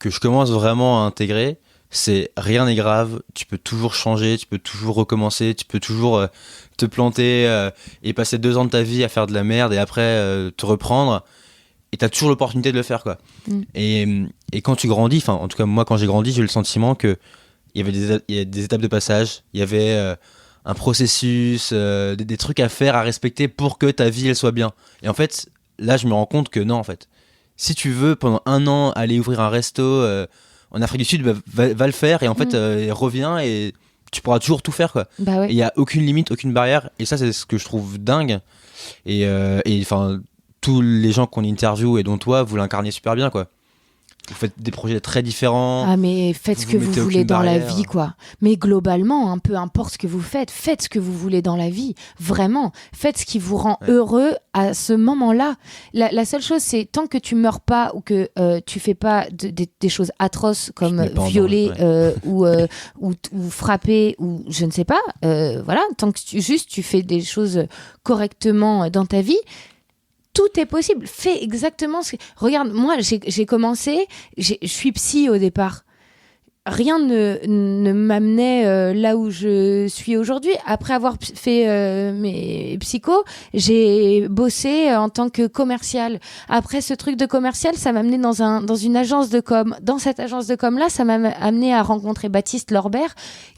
je commence vraiment à intégrer, c'est rien n'est grave. Tu peux toujours changer, tu peux toujours recommencer, tu peux toujours te planter et passer 2 ans de ta vie à faire de la merde et après te reprendre. Et t'as toujours l'opportunité de le faire, quoi. Et quand tu grandis, enfin, en tout cas, moi, quand j'ai grandi, j'ai eu le sentiment qu'il y avait des étapes de passage, il y avait un processus, des trucs à faire, à respecter pour que ta vie, elle soit bien. Et en fait, là, je me rends compte que non, en fait. Si tu veux, pendant 1 an, aller ouvrir un resto en Afrique du Sud, va le faire et en fait, reviens et tu pourras toujours tout faire, quoi. Bah ouais. Il n'y a aucune limite, aucune barrière. Et ça, c'est ce que je trouve dingue. Et enfin, tous les gens qu'on interviewe et dont toi, vous l'incarnez super bien, quoi. Vous faites des projets très différents. Ah, mais faites ce que vous voulez dans la vie, quoi. Mais globalement, hein, peu importe ce que vous faites ce que vous voulez dans la vie. Vraiment. Faites ce qui vous rend heureux à ce moment-là. La seule chose, c'est tant que tu meurs pas ou que tu fais pas des choses atroces comme violer ou frapper ou je ne sais pas. Voilà. Tant que tu fais des choses correctement dans ta vie, tout est possible. Fais exactement ce que... Regarde, moi, j'ai commencé... Je suis psy au départ. rien ne m'amenait là où je suis aujourd'hui. Après avoir fait mes psychos, j'ai bossé en tant que commercial. Après ce truc de commercial, ça m'a amené dans une agence de com. Dans cette agence de com-là, ça m'a amené à rencontrer Baptiste Lorbert,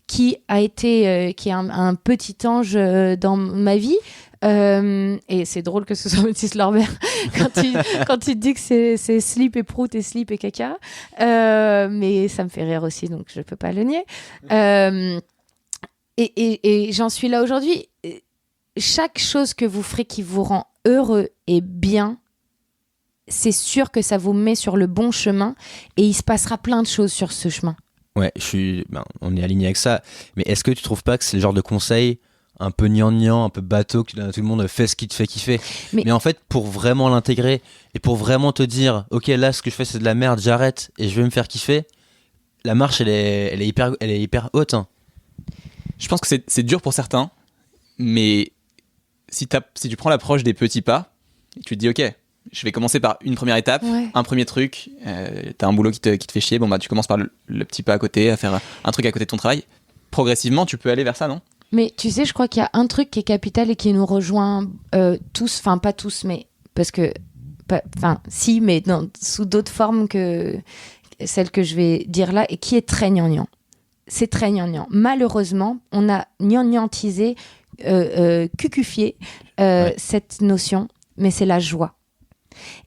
qui est un petit ange dans ma vie. Et c'est drôle que ce soit Baptiste Lorbert quand tu te dis que c'est slip et prout et slip et caca, mais ça me fait rire aussi, donc je peux pas le nier. Et j'en suis là aujourd'hui. Chaque chose que vous ferez qui vous rend heureux et bien, c'est sûr que ça vous met sur le bon chemin, et il se passera plein de choses sur ce chemin. Ouais, on est aligné avec ça, mais est-ce que tu trouves pas que c'est le genre de conseil un peu gnangnan, un peu bateau que tu donnes à tout le monde, fais ce qui te fait kiffer, mais en fait pour vraiment l'intégrer et pour vraiment te dire ok, là ce que je fais c'est de la merde, j'arrête et je vais me faire kiffer, la marche elle est hyper haute, hein. Je pense que c'est dur pour certains, mais si tu prends l'approche des petits pas, et tu te dis ok, je vais commencer par une première étape, un premier truc, t'as un boulot qui te fait chier, bon bah tu commences par le petit pas à côté, à faire un truc à côté de ton travail, progressivement tu peux aller vers ça, non ? Mais tu sais, je crois qu'il y a un truc qui est capital et qui nous rejoint tous, enfin pas tous, mais parce que, enfin si, mais sous d'autres formes que celle que je vais dire là, et qui est très gnangnan. C'est très gnangnan. Malheureusement, on a gnagnantisé, cucufié cette notion, mais c'est la joie.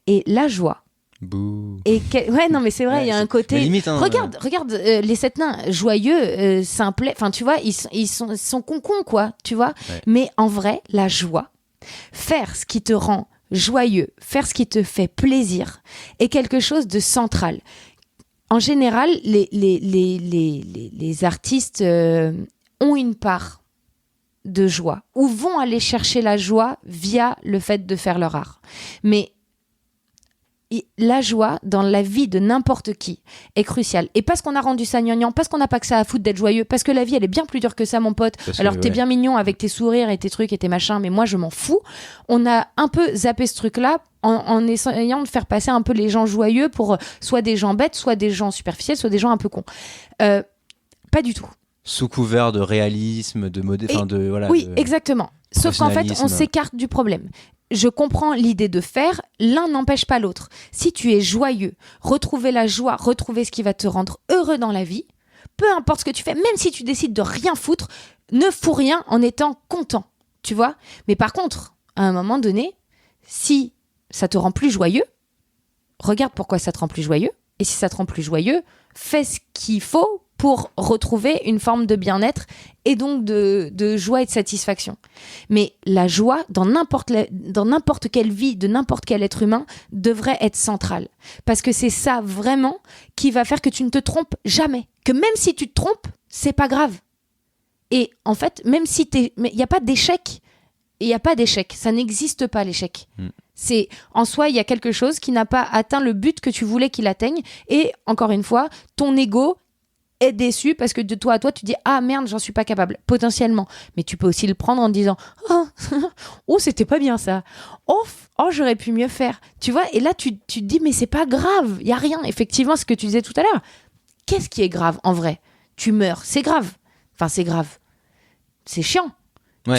Et la joie. Bouh. Ouais, non, mais c'est vrai, il y a un côté. Limite, hein, regarde les 7 nains joyeux, simplets. Enfin, tu vois, ils sont concons, quoi, tu vois. Ouais. Mais en vrai, la joie, faire ce qui te rend joyeux, faire ce qui te fait plaisir, est quelque chose de central. En général, les artistes ont une part de joie, ou vont aller chercher la joie via le fait de faire leur art. Mais la joie dans la vie de n'importe qui est cruciale. Et parce qu'on a rendu ça gnangnan, parce qu'on n'a pas que ça à foutre d'être joyeux, parce que la vie elle est bien plus dure que ça, mon pote. Alors t'es bien mignon avec tes sourires et tes trucs et tes machins, mais moi je m'en fous. On a un peu zappé ce truc-là en essayant de faire passer un peu les gens joyeux pour soit des gens bêtes, soit des gens superficiels, soit des gens un peu cons. Pas du tout. Sous couvert de réalisme, de mode, enfin de voilà. Oui, exactement. Sauf qu'en fait, on s'écarte du problème. Je comprends l'idée de faire, l'un n'empêche pas l'autre. Si tu es joyeux, retrouver la joie, retrouver ce qui va te rendre heureux dans la vie, peu importe ce que tu fais, même si tu décides de rien foutre, ne fous rien en étant content, tu vois. Mais par contre, à un moment donné, si ça te rend plus joyeux, regarde pourquoi ça te rend plus joyeux, et si ça te rend plus joyeux, fais ce qu'il faut pour retrouver une forme de bien-être et donc de joie et de satisfaction. Mais la joie, dans n'importe quelle vie de n'importe quel être humain, devrait être centrale. Parce que c'est ça vraiment qui va faire que tu ne te trompes jamais. Que même si tu te trompes, c'est pas grave. Et en fait, même si mais il n'y a pas d'échec. Il n'y a pas d'échec. Ça n'existe pas, l'échec. C'est, en soi, il y a quelque chose qui n'a pas atteint le but que tu voulais qu'il atteigne. Et encore une fois, ton ego est déçu parce que de toi à toi tu dis ah merde, j'en suis pas capable, potentiellement, mais tu peux aussi le prendre en disant oh c'était pas bien ça, oh j'aurais pu mieux faire, tu vois. Et là tu te dis mais c'est pas grave, il y a rien. Effectivement, ce que tu disais tout à l'heure, qu'est-ce qui est grave en vrai? Tu meurs, c'est grave, enfin c'est grave, c'est chiant. Ouais.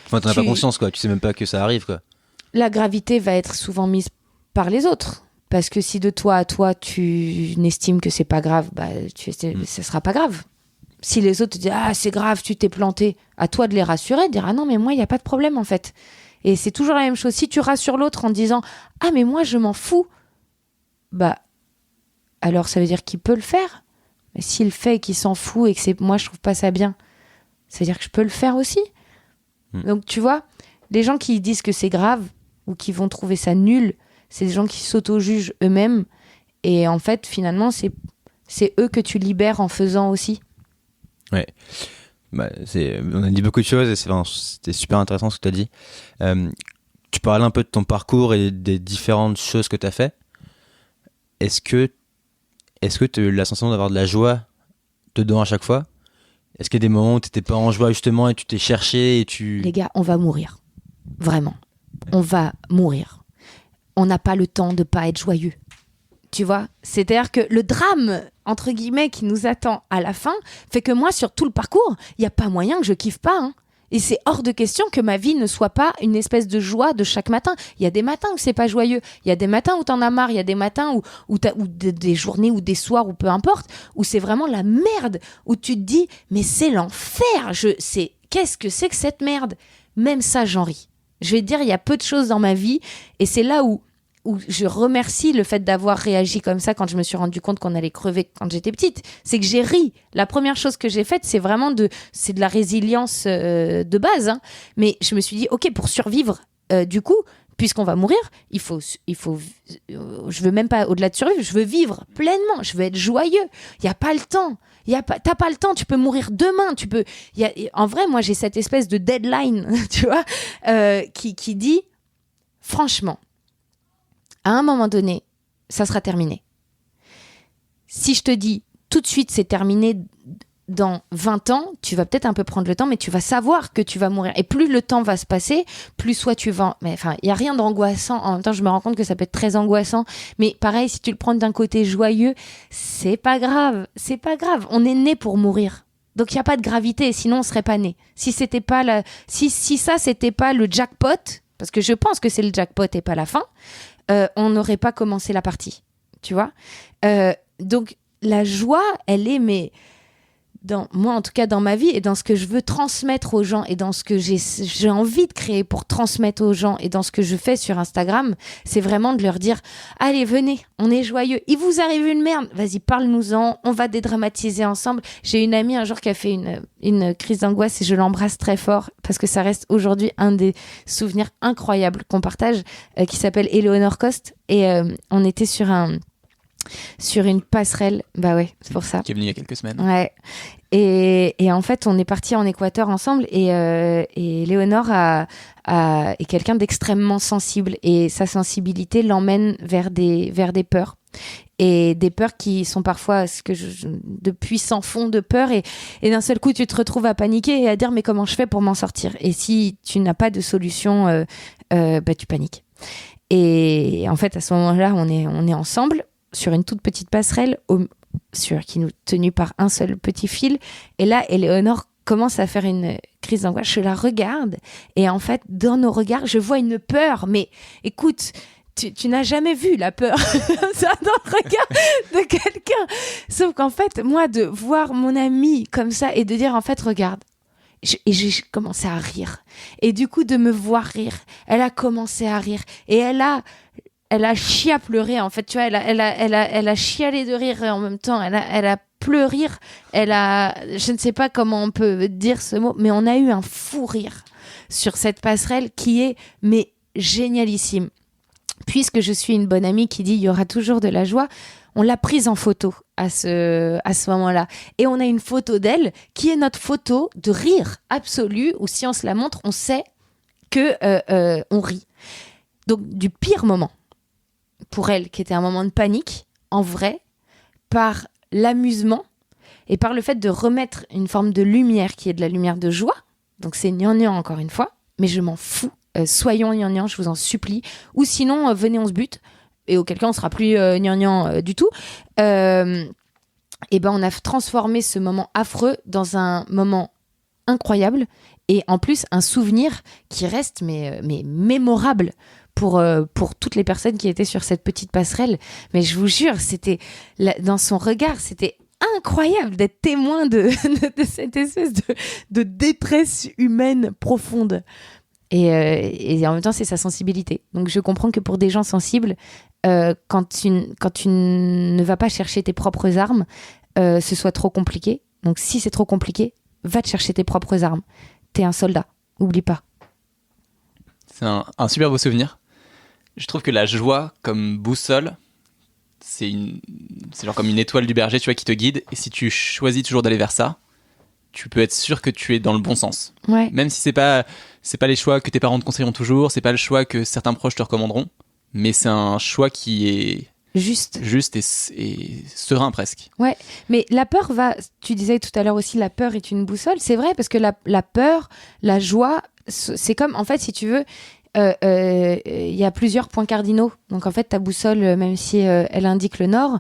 Enfin, t'en as pas conscience, quoi, tu sais même pas que ça arrive, quoi. La gravité va être souvent mise par les autres. Parce que si de toi à toi, tu n'estimes que c'est pas grave, bah, ça sera pas grave. Si les autres te disent « Ah, c'est grave, tu t'es planté », à toi de les rassurer, de dire « Ah non, mais moi, il n'y a pas de problème, en fait. » Et c'est toujours la même chose. Si tu rassures l'autre en disant « Ah, mais moi, je m'en fous », bah, alors ça veut dire qu'il peut le faire. Mais s'il le fait et qu'il s'en fout et que moi, je trouve pas ça bien, ça veut dire que je peux le faire aussi. Donc, tu vois, les gens qui disent que c'est grave ou qui vont trouver ça nul, c'est des gens qui s'auto-jugent eux-mêmes. Et en fait, finalement, c'est eux que tu libères en faisant aussi. Ouais. Bah, on a dit beaucoup de choses et c'était super intéressant ce que tu as dit. Tu parlais un peu de ton parcours et des différentes choses que tu as fait. Est-ce que tu as eu la sensation d'avoir de la joie dedans à chaque fois? Est-ce qu'il y a des moments où tu n'étais pas en joie justement et tu t'es cherché et tu... Les gars, on va mourir. Vraiment. On va mourir. On n'a pas le temps de pas être joyeux. tu vois. C'est-à-dire que le drame, entre guillemets, qui nous attend à la fin, fait que moi, sur tout le parcours, il n'y a pas moyen que je kiffe pas, hein. Et c'est hors de question que ma vie ne soit pas une espèce de joie de chaque matin. Il y a des matins où c'est pas joyeux. Il y a des matins où t'en as marre. Il y a des matins où des journées ou des soirs ou peu importe, où c'est vraiment la merde, où tu te dis, mais c'est l'enfer. Qu'est-ce que c'est que cette merde? Même ça, j'en ris. Je vais te dire, il y a peu de choses dans ma vie et c'est là où je remercie le fait d'avoir réagi comme ça quand je me suis rendu compte qu'on allait crever quand j'étais petite. C'est que j'ai ri. La première chose que j'ai faite, c'est vraiment de la résilience de base. Hein. Mais je me suis dit, ok, pour survivre, du coup, puisqu'on va mourir, il faut. Je veux même pas au-delà de survivre. Je veux vivre pleinement. Je veux être joyeux. Il y a pas le temps. T'as pas le temps. Tu peux mourir demain. En vrai, moi, j'ai cette espèce de deadline, tu vois, qui dit, franchement. À un moment donné, ça sera terminé. Si je te dis tout de suite c'est terminé dans 20 ans, tu vas peut-être un peu prendre le temps, mais tu vas savoir que tu vas mourir. Et plus le temps va se passer, plus soit tu vas... Mais enfin, il n'y a rien d'angoissant. En même temps, je me rends compte que ça peut être très angoissant. Mais pareil, si tu le prends d'un côté joyeux, c'est pas grave. C'est pas grave. On est né pour mourir. Donc, il n'y a pas de gravité. Sinon, on serait pas né. Si ça, c'était pas le jackpot, parce que je pense que c'est le jackpot et pas la fin, on n'aurait pas commencé la partie, tu vois. Donc, la joie, elle est, mais moi, en tout cas, dans ma vie et dans ce que je veux transmettre aux gens et dans ce que j'ai envie de créer pour transmettre aux gens et dans ce que je fais sur Instagram, c'est vraiment de leur dire « Allez, venez, on est joyeux. Il vous arrive une merde, vas-y, parle-nous-en, on va dédramatiser ensemble. » J'ai une amie un jour qui a fait une crise d'angoisse et je l'embrasse très fort parce que ça reste aujourd'hui un des souvenirs incroyables qu'on partage, qui s'appelle Eleonore Coste. Et on était sur une passerelle, bah ouais, c'est pour ça. Qui est venue il y a quelques semaines. Ouais. Et en fait, on est partis en Équateur ensemble et Léonore est quelqu'un d'extrêmement sensible et sa sensibilité l'emmène vers des peurs. Et des peurs qui sont parfois de puissants fonds de peur et d'un seul coup tu te retrouves à paniquer et à dire mais comment je fais pour m'en sortir, et si tu n'as pas de solution tu paniques. Et en fait à ce moment-là on est ensemble sur une toute petite passerelle qui nous tenue par un seul petit fil, et là Éléonore commence à faire une crise d'angoisse. Je la regarde et en fait dans nos regards je vois une peur, mais écoute, tu n'as jamais vu la peur ça dans le regard de quelqu'un, sauf qu'en fait moi de voir mon amie comme ça et de dire en fait regarde, et j'ai commencé à rire, et du coup de me voir rire, elle a commencé à rire et elle a chié à pleurer, en fait, tu vois, elle a chialé de rire et en même temps, elle a pleuré, je ne sais pas comment on peut dire ce mot, mais on a eu un fou rire sur cette passerelle qui est, mais génialissime. Puisque je suis une bonne amie qui dit il y aura toujours de la joie, on l'a prise en photo à ce moment-là. Et on a une photo d'elle qui est notre photo de rire absolu, où si on se la montre, on sait que on rit. Donc, du pire moment pour elle, qui était un moment de panique, en vrai, par l'amusement et par le fait de remettre une forme de lumière qui est de la lumière de joie. Donc c'est gnangnan encore une fois, mais je m'en fous. Soyons gnangnan, je vous en supplie. Ou sinon, venez, on se bute. Et auquel cas, on sera plus gnangnan du tout. Et ben, on a transformé ce moment affreux dans un moment incroyable. Et en plus, un souvenir qui reste mais mémorable pour toutes les personnes qui étaient sur cette petite passerelle. Mais je vous jure, c'était dans son regard, c'était incroyable d'être témoin de cette espèce de détresse humaine profonde. Et en même temps, c'est sa sensibilité. Donc, je comprends que pour des gens sensibles, quand tu ne vas pas chercher tes propres armes, ce soit trop compliqué. Donc, si c'est trop compliqué, va te chercher tes propres armes. T'es un soldat, oublie pas. C'est un super beau souvenir. Je trouve que la joie comme boussole, c'est genre comme une étoile du berger, tu vois, qui te guide. Et si tu choisis toujours d'aller vers ça, tu peux être sûr que tu es dans le bon sens. Ouais. Même si c'est pas les choix que tes parents te conseilleront toujours, c'est pas le choix que certains proches te recommanderont, mais c'est un choix qui est juste et serein presque. Ouais, mais la peur tu disais tout à l'heure aussi, la peur est une boussole. C'est vrai, parce que la peur, la joie, c'est comme, en fait, si tu veux, y a plusieurs points cardinaux. Donc en fait, ta boussole, même si elle indique le nord,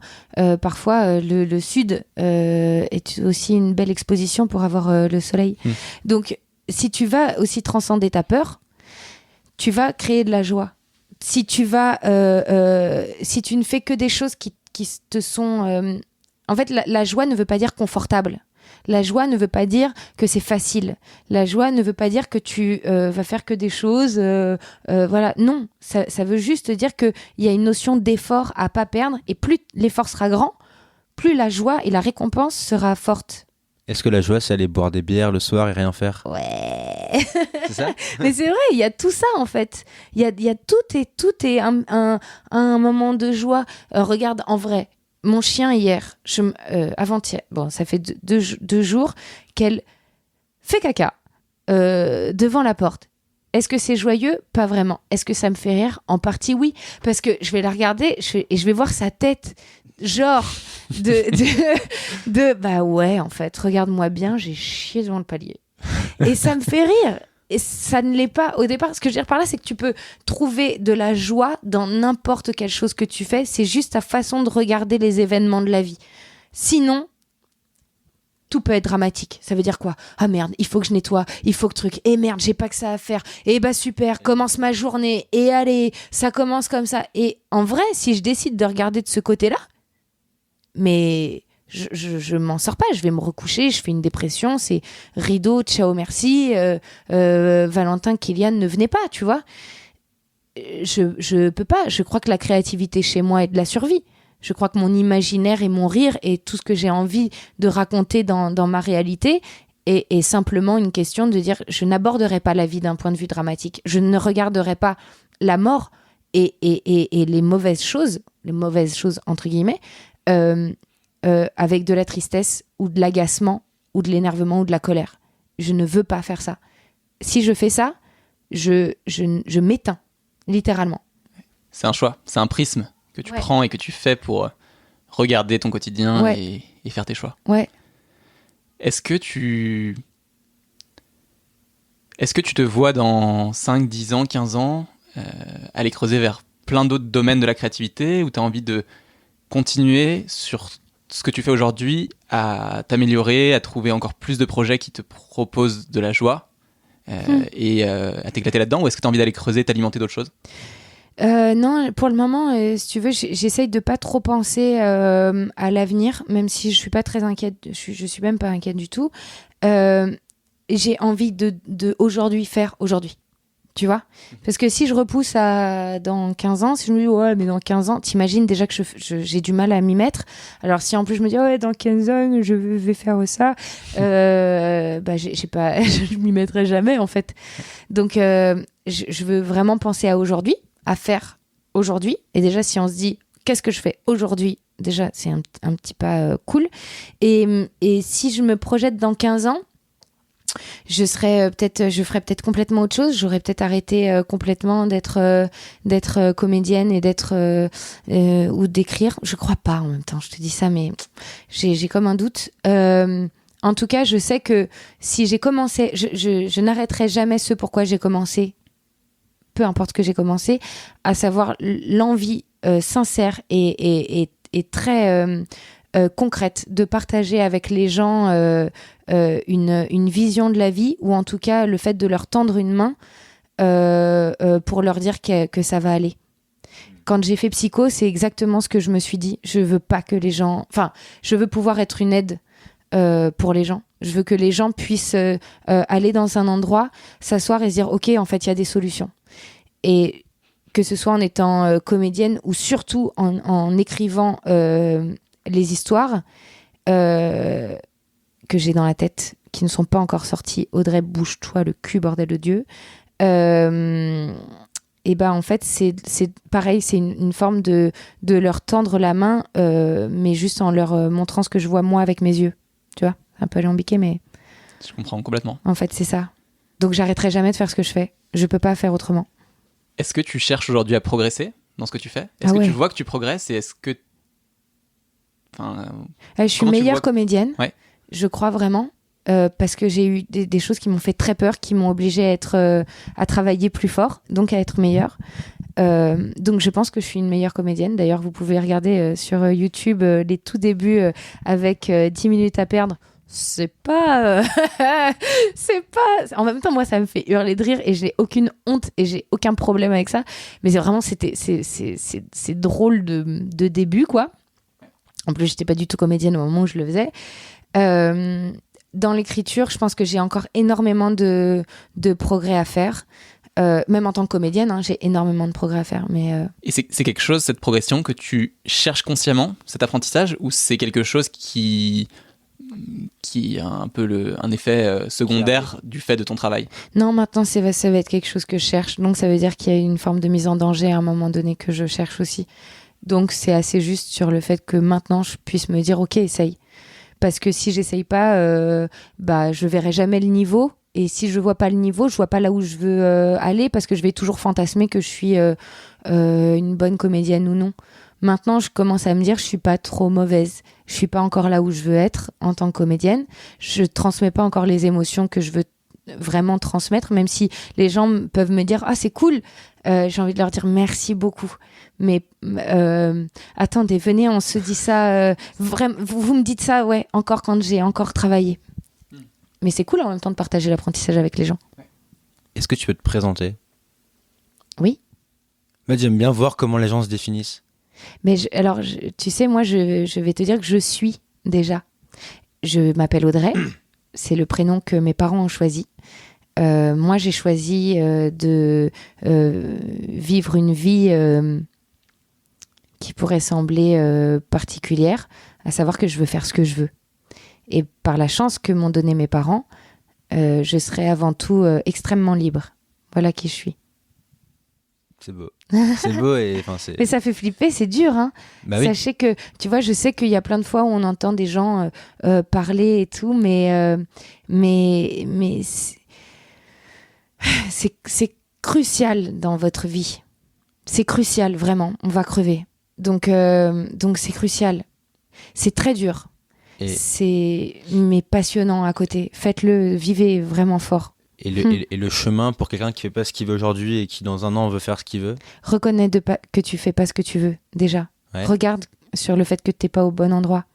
parfois le sud est aussi une belle exposition pour avoir le soleil. Donc si tu vas aussi transcender ta peur, tu vas créer de la joie. Si tu ne fais que des choses qui te sont... En fait, la joie ne veut pas dire confortable. La joie ne veut pas dire que c'est facile. La joie ne veut pas dire que tu vas faire que des choses. Voilà, non. Ça veut juste dire qu'il y a une notion d'effort à pas perdre. Et plus l'effort sera grand, plus la joie et la récompense sera forte. Est-ce que la joie, c'est aller boire des bières le soir et rien faire ? Ouais. C'est ça ? Mais c'est vrai, il y a tout ça en fait. Il y a tout est un moment de joie. Regarde, en vrai, mon chien hier, avant-hier, bon, ça fait deux jours qu'elle fait caca devant la porte. Est-ce que c'est joyeux ? Pas vraiment. Est-ce que ça me fait rire ? En partie, oui. Parce que je vais la regarder et je vais voir sa tête, genre bah ouais, en fait, regarde-moi bien, j'ai chié devant le palier. Et ça me fait rire. Et ça ne l'est pas au départ. Ce que je veux dire par là, c'est que tu peux trouver de la joie dans n'importe quelle chose que tu fais. C'est juste ta façon de regarder les événements de la vie. Sinon, tout peut être dramatique. Ça veut dire quoi ? Ah merde, il faut que je nettoie, il faut que truc. Et merde, j'ai pas que ça à faire. Et bah super, commence ma journée. Et allez, ça commence comme ça. Et en vrai, si je décide de regarder de ce côté-là, mais je m'en sors pas, je vais me recoucher, je fais une dépression, c'est rideau, ciao, merci, Valentin, Kylian, ne venez pas, tu vois. Je peux pas, je crois que la créativité chez moi est de la survie. Je crois que mon imaginaire et mon rire et tout ce que j'ai envie de raconter dans ma réalité est simplement une question de dire, je n'aborderai pas la vie d'un point de vue dramatique, je ne regarderai pas la mort et les mauvaises choses entre guillemets, avec de la tristesse ou de l'agacement ou de l'énervement ou de la colère. Je ne veux pas faire ça. Si je fais ça, je m'éteins, littéralement. C'est un choix, c'est un prisme que tu prends et que tu fais pour regarder ton quotidien et faire tes choix. Ouais. Est-ce que tu te vois dans 5, 10 ans, 15 ans aller creuser vers plein d'autres domaines de la créativité ou tu as envie de continuer sur ce que tu fais aujourd'hui à t'améliorer, à trouver encore plus de projets qui te proposent de la joie et à t'éclater là-dedans, ou est-ce que tu as envie d'aller creuser, t'alimenter d'autres choses ? Non, pour le moment, si tu veux, j'essaye de pas trop penser à l'avenir, même si je suis pas très inquiète, je suis même pas inquiète du tout. J'ai envie de aujourd'hui faire aujourd'hui. Tu vois ? Parce que si je repousse dans 15 ans, si je me dis, ouais, mais dans 15 ans, t'imagines déjà que j'ai du mal à m'y mettre. Alors, si en plus je me dis, ouais, dans 15 ans, je vais faire ça, bah, je m'y mettrai jamais, en fait. Donc, je veux vraiment penser à aujourd'hui, à faire aujourd'hui. Et déjà, si on se dit, qu'est-ce que je fais aujourd'hui ? Déjà, c'est un petit pas cool. Et si je me projette dans 15 ans, je ferais peut-être complètement autre chose. J'aurais peut-être arrêté complètement d'être comédienne et ou d'écrire. Je crois pas en même temps. Je te dis ça, mais j'ai comme un doute. En tout cas, je sais que si j'ai commencé, je n'arrêterai jamais ce pourquoi j'ai commencé. Peu importe ce que j'ai commencé, à savoir l'envie sincère et très concrète de partager avec les gens une vision de la vie, ou en tout cas le fait de leur tendre une main pour leur dire que ça va aller. Quand j'ai fait psycho, c'est exactement ce que je me suis dit. Je veux pas que les gens... Enfin, je veux pouvoir être une aide pour les gens. Je veux que les gens puissent aller dans un endroit, s'asseoir et se dire « Ok, en fait, il y a des solutions. » Et que ce soit en étant comédienne ou surtout en écrivant les histoires que j'ai dans la tête, qui ne sont pas encore sorties. Audrey, bouge-toi le cul, bordel de Dieu. Et ben en fait, c'est pareil, c'est une forme de leur tendre la main, mais juste en leur montrant ce que je vois moi avec mes yeux. Tu vois, un peu alambiqué, mais... Je comprends complètement. En fait, c'est ça. Donc j'arrêterai jamais de faire ce que je fais. Je peux pas faire autrement. Est-ce que tu cherches aujourd'hui à progresser dans ce que tu fais ? Est-ce que tu vois que tu progresses et est-ce que... je suis meilleure comédienne, je crois vraiment. parce que j'ai eu des choses qui m'ont fait très peur, qui m'ont obligée à travailler plus fort, donc à être meilleure. Donc je pense que je suis une meilleure comédienne. D'ailleurs, vous pouvez regarder sur YouTube les tout débuts avec 10 minutes à perdre. C'est pas... En même temps, moi, ça me fait hurler de rire et j'ai aucune honte et j'ai aucun problème avec ça. Mais c'est drôle de début, quoi. En plus, j'étais pas du tout comédienne au moment où je le faisais. Dans l'écriture, je pense que j'ai encore énormément de progrès à faire. Même en tant que comédienne, j'ai énormément de progrès à faire. Et c'est quelque chose, cette progression, que tu cherches consciemment, cet apprentissage, ou c'est quelque chose qui a un peu un effet secondaire du fait de ton travail? Non, maintenant, ça va être quelque chose que je cherche. Donc, ça veut dire qu'il y a une forme de mise en danger à un moment donné que je cherche aussi. Donc, c'est assez juste sur le fait que maintenant, je puisse me dire, OK, essaye. Parce que si j'essaye pas, je verrai jamais le niveau. Et si je vois pas le niveau, je vois pas là où je veux aller, parce que je vais toujours fantasmer que je suis une bonne comédienne ou non. Maintenant, je commence à me dire, je suis pas trop mauvaise. Je suis pas encore là où je veux être en tant que comédienne. Je transmets pas encore les émotions que je veux vraiment transmettre, même si les gens peuvent me dire, ah, c'est cool. J'ai envie de leur dire merci beaucoup. Mais attendez, venez, on se dit ça. Vraiment, vous me dites ça, ouais, encore quand j'ai encore travaillé. Mais c'est cool en même temps de partager l'apprentissage avec les gens. Est-ce que tu peux te présenter? Oui. Moi, j'aime bien voir comment les gens se définissent. Mais tu sais, moi, je vais te dire que je suis déjà. Je m'appelle Audrey. C'est le prénom que mes parents ont choisi. Moi, j'ai choisi de vivre une vie qui pourrait sembler particulière, à savoir que je veux faire ce que je veux. Et par la chance que m'ont donné mes parents, je serai avant tout extrêmement libre. Voilà qui je suis. C'est beau. C'est beau et c'est... Mais ça fait flipper, c'est dur, hein. Bah oui. Sachez que, tu vois, je sais qu'il y a plein de fois où on entend des gens parler et tout, mais c'est crucial dans votre vie. C'est crucial, vraiment. On va crever. Donc c'est crucial. C'est très dur. Mais passionnant à côté. Faites-le, vivez vraiment fort. Et le chemin pour quelqu'un qui fait pas ce qu'il veut aujourd'hui et qui dans un an veut faire ce qu'il veut. Reconnais que tu fais pas ce que tu veux, déjà. Ouais. Regarde sur le fait que t'es pas au bon endroit.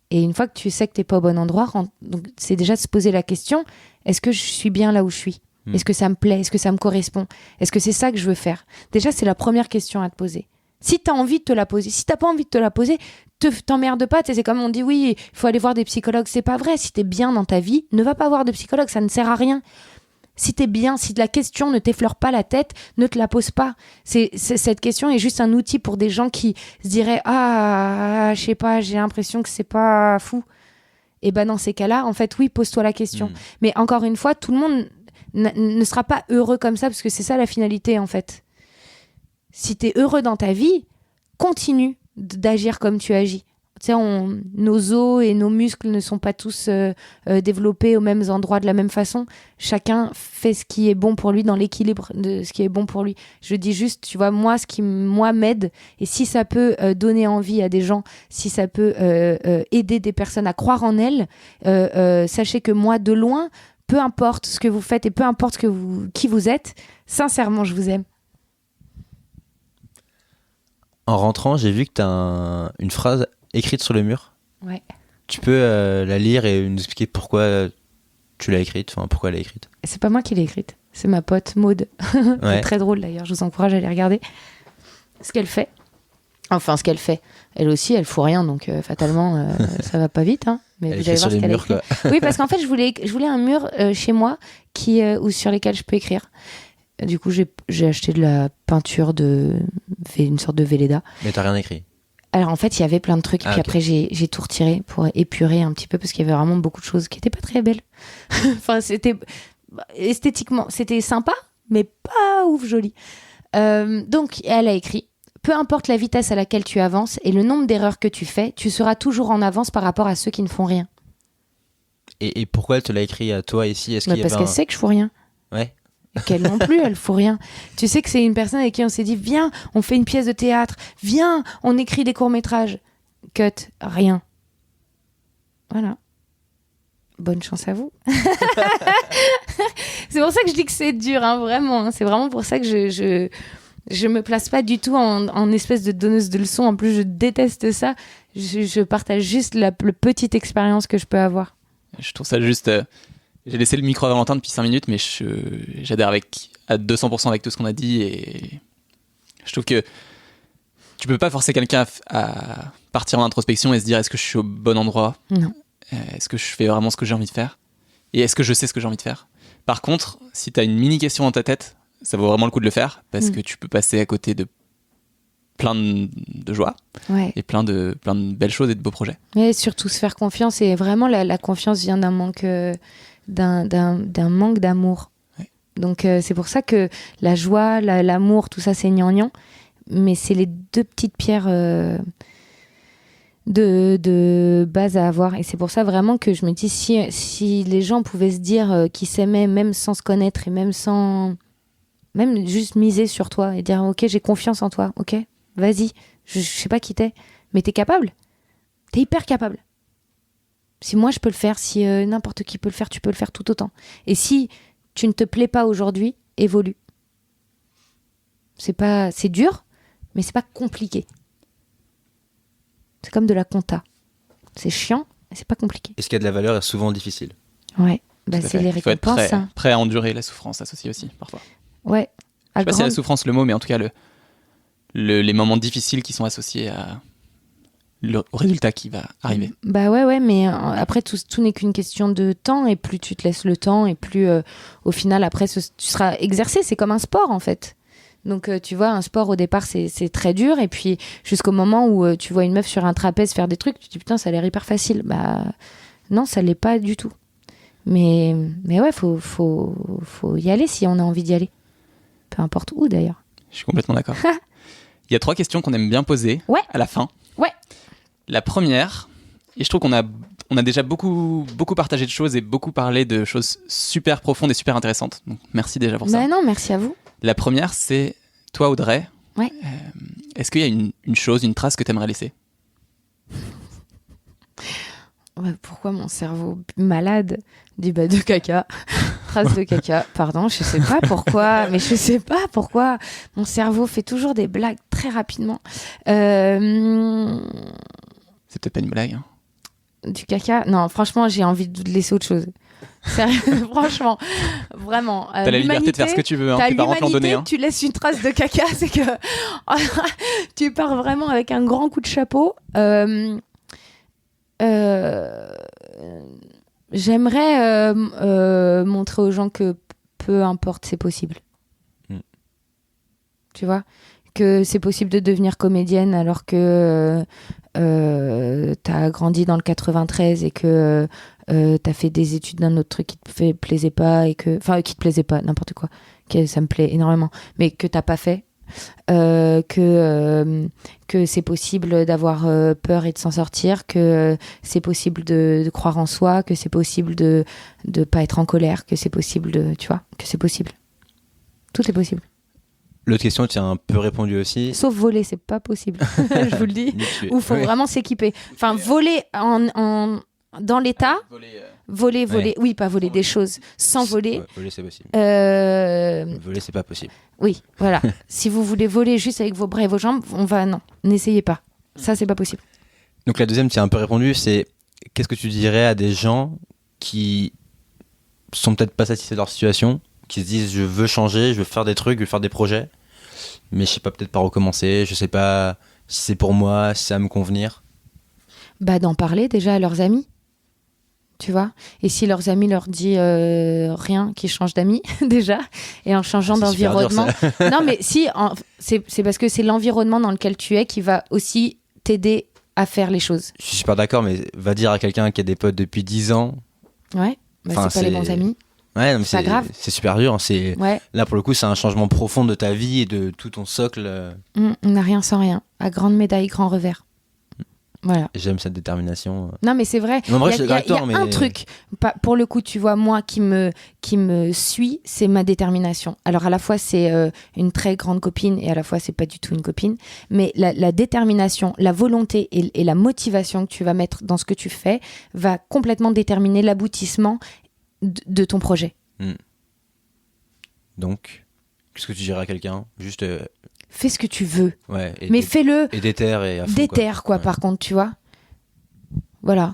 Et une fois que tu sais que t'es pas au bon endroit, donc c'est déjà de se poser la question, est-ce que je suis bien là où je suis ? Est-ce que ça me plaît ? Est-ce que ça me correspond ? Est-ce que c'est ça que je veux faire ? Déjà, c'est la première question à te poser. Si t'as envie de te la poser, si t'as pas envie de te la poser, t'emmerdes pas. C'est comme on dit, oui, il faut aller voir des psychologues. C'est pas vrai. Si t'es bien dans ta vie, ne va pas voir de psychologue, ça ne sert à rien. Si t'es bien, si la question ne t'effleure pas la tête, ne te la pose pas. Cette question est juste un outil pour des gens qui se diraient « Ah, je sais pas, j'ai l'impression que c'est pas fou. » Et ben dans ces cas-là, en fait, oui, pose-toi la question. Mais encore une fois, tout le monde ne sera pas heureux comme ça, parce que c'est ça la finalité, en fait. Si t'es heureux dans ta vie, continue d'agir comme tu agis. Tu sais, nos os et nos muscles ne sont pas tous développés aux mêmes endroits de la même façon. Chacun fait ce qui est bon pour lui, dans l'équilibre de ce qui est bon pour lui. Je dis juste, tu vois, moi, ce qui m'aide, et si ça peut donner envie à des gens, si ça peut aider des personnes à croire en elles, sachez que moi, de loin, peu importe ce que vous faites et peu importe qui vous êtes, sincèrement, je vous aime. En rentrant, j'ai vu que tu as une phrase écrite sur le mur. Ouais. Tu peux la lire et nous expliquer pourquoi tu l'as écrite, enfin pourquoi elle est écrite. C'est pas moi qui l'ai écrite, c'est ma pote Maude. Ouais. C'est très drôle d'ailleurs, je vous encourage à aller regarder ce qu'elle fait. Enfin, ce qu'elle fait. Elle aussi, elle fout rien, donc fatalement, ça va pas vite. Hein. Mais elle vous allez voir ce qu'elle a écrit. Oui, parce qu'en fait, je voulais un mur chez moi sur lesquels je peux écrire. Du coup, j'ai acheté de la peinture une sorte de Velleda. Mais t'as rien écrit? Alors en fait, il y avait plein de trucs, puis okay. Après j'ai tout retiré pour épurer un petit peu, parce qu'il y avait vraiment beaucoup de choses qui n'étaient pas très belles. Enfin, esthétiquement, c'était sympa, mais pas ouf joli. Donc, elle a écrit: peu importe la vitesse à laquelle tu avances et le nombre d'erreurs que tu fais, tu seras toujours en avance par rapport à ceux qui ne font rien. Et pourquoi elle te l'a écrit à toi ici? Parce qu'elle sait que je fous rien. Ouais. Qu'elle non plus, elle fout rien. Tu sais que c'est une personne avec qui on s'est dit: viens, on fait une pièce de théâtre, viens, on écrit des courts-métrages. Cut, rien. Voilà. Bonne chance à vous. C'est pour ça que je dis que c'est dur, hein, vraiment. Hein. C'est vraiment pour ça que je me place pas du tout en espèce de donneuse de leçons. En plus, je déteste ça. Je partage juste la petite expérience que je peux avoir. Je trouve ça juste... j'ai laissé le micro à Valentin depuis 5 minutes, mais j'adhère à 200% avec tout ce qu'on a dit. Et je trouve que tu peux pas forcer quelqu'un à partir en introspection et se dire est-ce que je suis au bon endroit ? Non. Est-ce que je fais vraiment ce que j'ai envie de faire ? Et est-ce que je sais ce que j'ai envie de faire ? Par contre, si tu as une mini question dans ta tête, ça vaut vraiment le coup de le faire parce que tu peux passer à côté de plein de joie et plein de belles choses et de beaux projets. Mais surtout se faire confiance, et vraiment la confiance vient d'un manque d'un manque d'amour. Ouais. Donc c'est pour ça que la joie, l'amour, tout ça c'est gnangnan, mais c'est les 2 petites pierres de base à avoir. Et c'est pour ça vraiment que je me dis si les gens pouvaient se dire qu'ils s'aimaient même sans se connaître et même juste miser sur toi et dire ok, j'ai confiance en toi, ok, vas-y, je sais pas qui t'es, mais t'es capable, t'es hyper capable. Si moi je peux le faire, si n'importe qui peut le faire, tu peux le faire tout autant. Et si tu ne te plais pas aujourd'hui, évolue. C'est dur, mais c'est pas compliqué. C'est comme de la compta. C'est chiant, mais c'est pas compliqué. Et ce qui a de la valeur est souvent difficile. Ouais, c'est les Il faut être récompenses. prêt à endurer la souffrance associée aussi, parfois. Ouais. Je sais pas si c'est la souffrance le mot, mais en tout cas les moments difficiles qui sont associés au résultat qui va arriver. Bah ouais, mais après tout n'est qu'une question de temps, et plus tu te laisses le temps, et plus au final après tu seras exercé. C'est comme un sport en fait. Donc tu vois, un sport au départ c'est très dur, et puis jusqu'au moment où tu vois une meuf sur un trapèze faire des trucs, tu te dis putain ça a l'air hyper facile. Bah non, ça l'est pas du tout. Mais ouais, faut y aller si on a envie d'y aller. Peu importe où d'ailleurs. Je suis complètement d'accord. Il y a 3 questions qu'on aime bien poser à la fin. Ouais. La première, et je trouve qu'on a déjà beaucoup partagé de choses et beaucoup parlé de choses super profondes et super intéressantes. Donc merci déjà pour ça. Bah non, merci à vous. La première, c'est toi Audrey. Ouais. Est-ce qu'il y a une chose, une trace que tu aimerais laisser ? Pourquoi mon cerveau malade dit bah de caca, trace de caca, pardon, je sais pas pourquoi, mais je sais pas pourquoi mon cerveau fait toujours des blagues très rapidement. C'est peut-être pas une blague. Hein. Du caca, non, franchement, j'ai envie de laisser autre chose. Sérieux, franchement, vraiment. T'as la liberté de faire ce que tu veux, hein, tes parents te l'ont donné. Hein. Tu laisses une trace de caca, c'est que tu pars vraiment avec un grand coup de chapeau. J'aimerais montrer aux gens que peu importe, c'est possible. Tu vois, que c'est possible de devenir comédienne alors que t'as grandi dans le 93 et que t'as fait des études d'un autre truc qui te plaisait pas, et que, enfin, qui te plaisait pas, n'importe quoi, que ça me plaît énormément, mais que t'as pas fait. Que c'est possible d'avoir peur et de s'en sortir, que c'est possible de croire en soi, que c'est possible de pas être en colère, que c'est possible tu vois, que c'est possible. Tout est possible. L'autre question, tu as un peu répondu aussi. Sauf voler, c'est pas possible. Je vous le dis. Ou faut vraiment s'équiper. Enfin, voler dans l'état. Voler. Ouais. Oui, pas voler des choses. Sans voler. Voler, c'est possible. Voler, c'est pas possible. Oui, voilà. Si vous voulez voler juste avec vos bras et vos jambes, non, n'essayez pas. Ça, c'est pas possible. Donc la deuxième, tu as un peu répondu, c'est qu'est-ce que tu dirais à des gens qui sont peut-être pas satisfaits de leur situation, qui se disent je veux changer, je veux faire des trucs, je veux faire des projets, mais je sais pas, peut-être pas recommencer, je sais pas si c'est pour moi, si ça va me convenir. Bah d'en parler déjà à leurs amis. Tu vois, et si leurs amis leur disent rien, qu'ils changent d'amis déjà, et en changeant d'environnement. Dur, non, mais si, c'est parce que c'est l'environnement dans lequel tu es qui va aussi t'aider à faire les choses. Je suis super d'accord, mais va dire à quelqu'un qui a des potes depuis 10 ans. Ouais, bah c'est pas les bons amis. Ouais, mais c'est pas grave. C'est super dur. Là, pour le coup, c'est un changement profond de ta vie et de tout ton socle. On n'a rien sans rien. À grande médaille, grand revers. Voilà. J'aime cette détermination. Non, mais c'est vrai. Mais en vrai, Il y a, je suis d'accord avec toi, il y a un mais- truc, pour le coup, tu vois, moi, qui me suit, c'est ma détermination. Alors, à la fois, c'est une très grande copine et à la fois, c'est pas du tout une copine. Mais la détermination, la volonté et la motivation que tu vas mettre dans ce que tu fais va complètement déterminer l'aboutissement de ton projet. Donc, qu'est-ce que tu dirais à quelqu'un? Juste, Fais ce que tu veux, ouais. mais fais-le Et déterre et à fond, déterre, quoi, Ouais. par contre, tu vois. Voilà.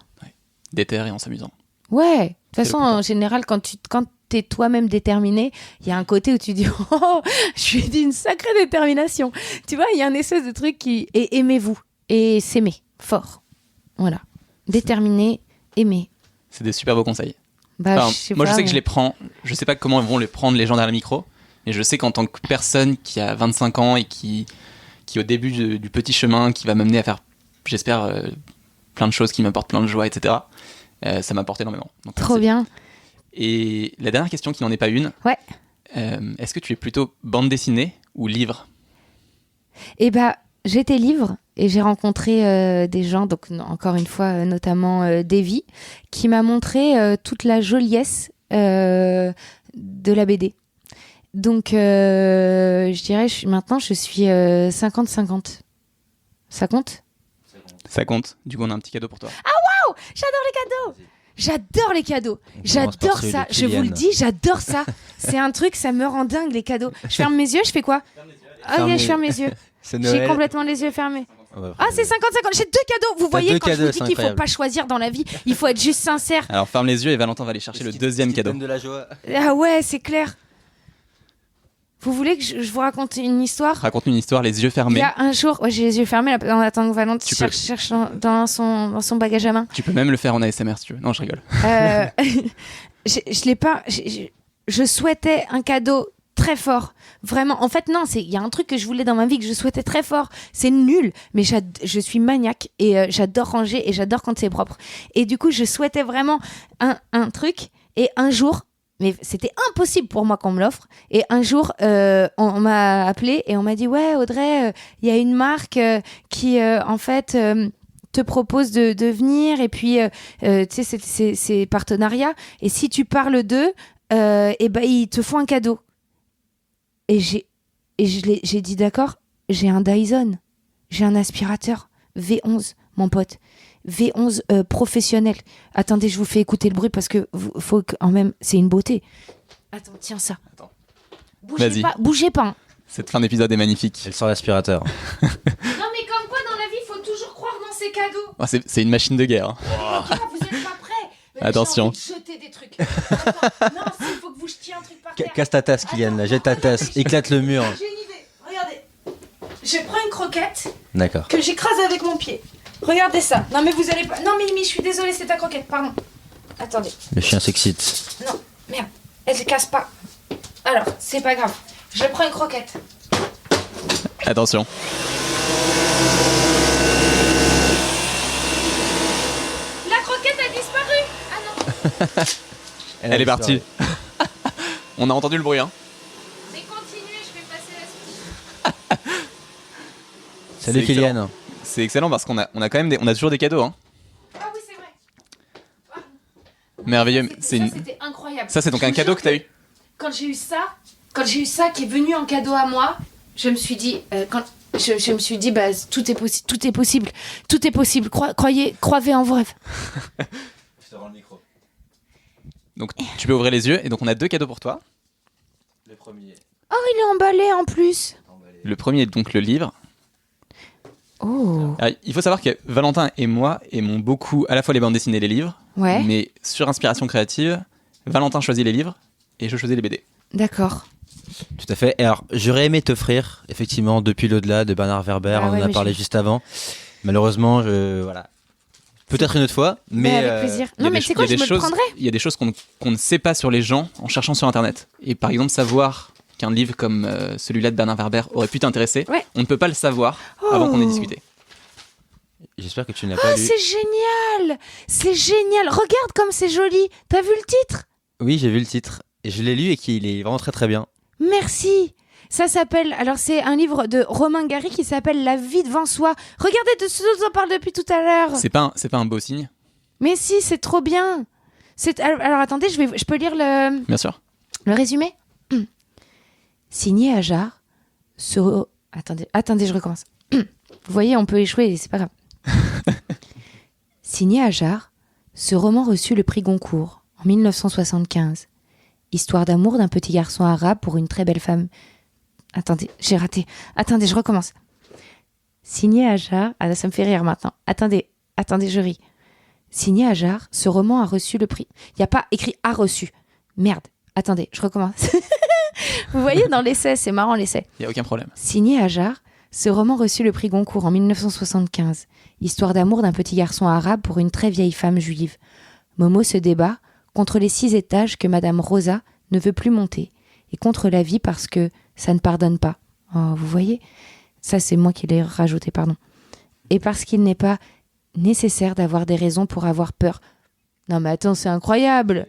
Déterre et en s'amusant. Ouais, de toute C'est façon, le plus en général, quand t'es toi-même déterminé, il y a un côté où tu dis « Oh, je suis d'une sacrée détermination !» Tu vois, il y a un espèce de truc qui... Et aimez-vous. Et s'aimer, fort. Voilà. Déterminé, aimer. C'est des super beaux conseils. Bah, Enfin, je sais moi, pas, je sais que mais- je les prends. Je sais pas comment vont les prendre les gens derrière le micro, mais je sais qu'en tant que personne qui a 25 ans et qui est au début du petit chemin, qui va m'amener à faire, j'espère, plein de choses qui m'apportent plein de joie, etc. Ça m'apporte énormément. Donc, Trop merci. bien. Et la dernière question qui n'en est pas une. Ouais. Est-ce que tu es plutôt bande dessinée ou livre? Et bah, j'étais livre et j'ai rencontré des gens, donc encore une fois, notamment Davy, qui m'a montré toute la joliesse de la BD. Donc, je dirais, maintenant, je suis 50-50. Ça compte? Ça compte. Du coup, on a un petit cadeau pour toi. J'adore les cadeaux! J'adore les cadeaux! On commence par J'adore celui ça! de Je vous le Kylian. dis, j'adore ça! C'est un truc, ça me rend dingue, les cadeaux. Je ferme mes yeux, je fais quoi? Ah Ferme oui, les- je ferme mes yeux. C'est J'ai Noël. complètement les yeux fermés. Ouais, Ah, c'est 50-50. J'ai 2 cadeaux. Vous T'as voyez, deux quand je cadeaux, vous dis c'est qu'il faut incroyable. pas choisir dans la vie, il faut être juste sincère. Alors, ferme les yeux et Valentin va aller chercher le deuxième cadeau. de la joie. Ah ouais, c'est clair. Vous voulez que je vous raconte une histoire? Raconte-nous une histoire, les yeux Il fermés. y a un jour, ouais, j'ai les yeux fermés, là, on attend que Valentin Tu peux. cherche dans son bagage à main. Tu peux même le faire en ASMR si tu veux. Non, je rigole. Je l'ai pas. Je souhaitais un cadeau très fort. Vraiment. En fait, non, il y a un truc que je voulais dans ma vie que je souhaitais très fort. C'est nul, mais je suis maniaque et j'adore ranger et j'adore quand c'est propre. Et du coup, je souhaitais vraiment un truc. Et un jour, mais c'était impossible pour moi qu'on me l'offre. Et un jour, on m'a appelé et on m'a dit ouais, Audrey, il y a une marque qui, en fait. Te propose de venir et puis tu sais c'est partenariat et si tu parles d'eux et ben ils te font un cadeau et j'ai dit d'accord, j'ai un Dyson, j'ai un aspirateur V11 mon pote, V11 professionnel. Attendez, je vous fais écouter le bruit parce que faut quand même, c'est une beauté. Attends, tiens ça. Attends. Bougez Vas-y. bougez pas. Hein. Cette fin d'épisode est magnifique. Elle sort l'aspirateur. Non mais comme quoi dans la vie, il faut toujours croire dans ses cadeaux. Oh, c'est une machine de guerre. Hein. Ah, vous êtes pas prêts. Mais Attention. j'ai envie de jeter des trucs. Attends, non, il faut que vous jetiez un truc par terre. Casse ta tasse, Kylian, là. Jette ta tasse. Éclate le mur. J'ai une idée. Regardez. Je prends une croquette D'accord. que j'écrase avec mon pied. Regardez ça. Non mais vous allez pas. Non Mimi, je suis désolée, c'est ta croquette. Pardon. Attendez. Le chien s'excite. Non, merde. Elle se casse pas. Alors, c'est pas grave. Je prends une croquette. Attention. La croquette a disparu. Ah non. Elle est partie. On a entendu le bruit. Hein. Mais continuez, je vais passer la suite. Salut C'est Kylian. C'est excellent parce qu'on a quand même on a toujours des cadeaux. Hein. Ah oui, c'est vrai. Merveilleux. C'était incroyable. Ça, c'est donc un cadeau que t'as eu. Quand j'ai eu ça qui est venu en cadeau à moi, je me suis dit, je me suis dit, bah, tout est possible, tout est possible. Croyez en vos rêves. Je te rends le micro. Donc tu peux ouvrir les yeux et donc on a 2 cadeaux pour toi. Le premier. Oh, il est emballé en plus. Le premier est donc le livre. Oh. Alors, il faut savoir que Valentin et moi aimons beaucoup à la fois les bandes dessinées et les livres. Ouais. Mais sur inspiration créative, Valentin choisit les livres et je choisis les BD. D'accord. Tout à fait. Et alors, j'aurais aimé t'offrir, effectivement, Depuis l'au-delà de Bernard Werber. Ah On ouais, en a mais parlé juste avant. Malheureusement, voilà. Peut-être une autre fois, mais avec plaisir. Il y a Non, mais des- c'est quoi, il y a je des me le choses- prendrai. Il y a des choses qu'on ne sait pas sur les gens en cherchant sur Internet. Et par exemple, savoir qu'un livre comme celui-là de Bernard Werber aurait pu t'intéresser, Ouais. on ne peut pas le savoir avant qu'on ait discuté. j'espère que tu n'as pas Ah, lu. c'est génial. C'est génial. Regarde comme c'est joli. T'as vu le titre? Oui, j'ai vu le titre. Et je l'ai lu et qu'il est vraiment très très bien. Merci. Ça s'appelle. Alors, c'est un livre de Romain Gary qui s'appelle La vie devant soi. Regardez de ce dont on parle depuis tout à l'heure. C'est pas un beau signe? Mais si, c'est trop bien. Alors, attendez, je peux lire Bien sûr. le résumé. Signé Ajar. Attendez, je recommence. Vous voyez, on peut échouer, c'est pas grave. Signé Ajar, ce roman reçut le prix Goncourt en 1975. Histoire d'amour d'un petit garçon arabe pour une très belle femme. Attendez, j'ai raté. Attendez, je recommence. Signé Ajar. Ah, ça me fait rire maintenant. Attendez, je ris. Signé Ajar, ce roman a reçu le prix. Il n'y a pas écrit a reçu. Merde. Attendez, je recommence. Vous voyez, dans l'essai, c'est marrant l'essai. Il n'y a aucun problème. Signé Ajar, ce roman reçut le prix Goncourt en 1975. Histoire d'amour d'un petit garçon arabe pour une très vieille femme juive. Momo se débat contre les 6 étages que Madame Rosa ne veut plus monter, et contre la vie parce que ça ne pardonne pas. Oh, vous voyez ? Ça, c'est moi qui l'ai rajouté, pardon. Et parce qu'il n'est pas nécessaire d'avoir des raisons pour avoir peur. Non mais attends, c'est incroyable.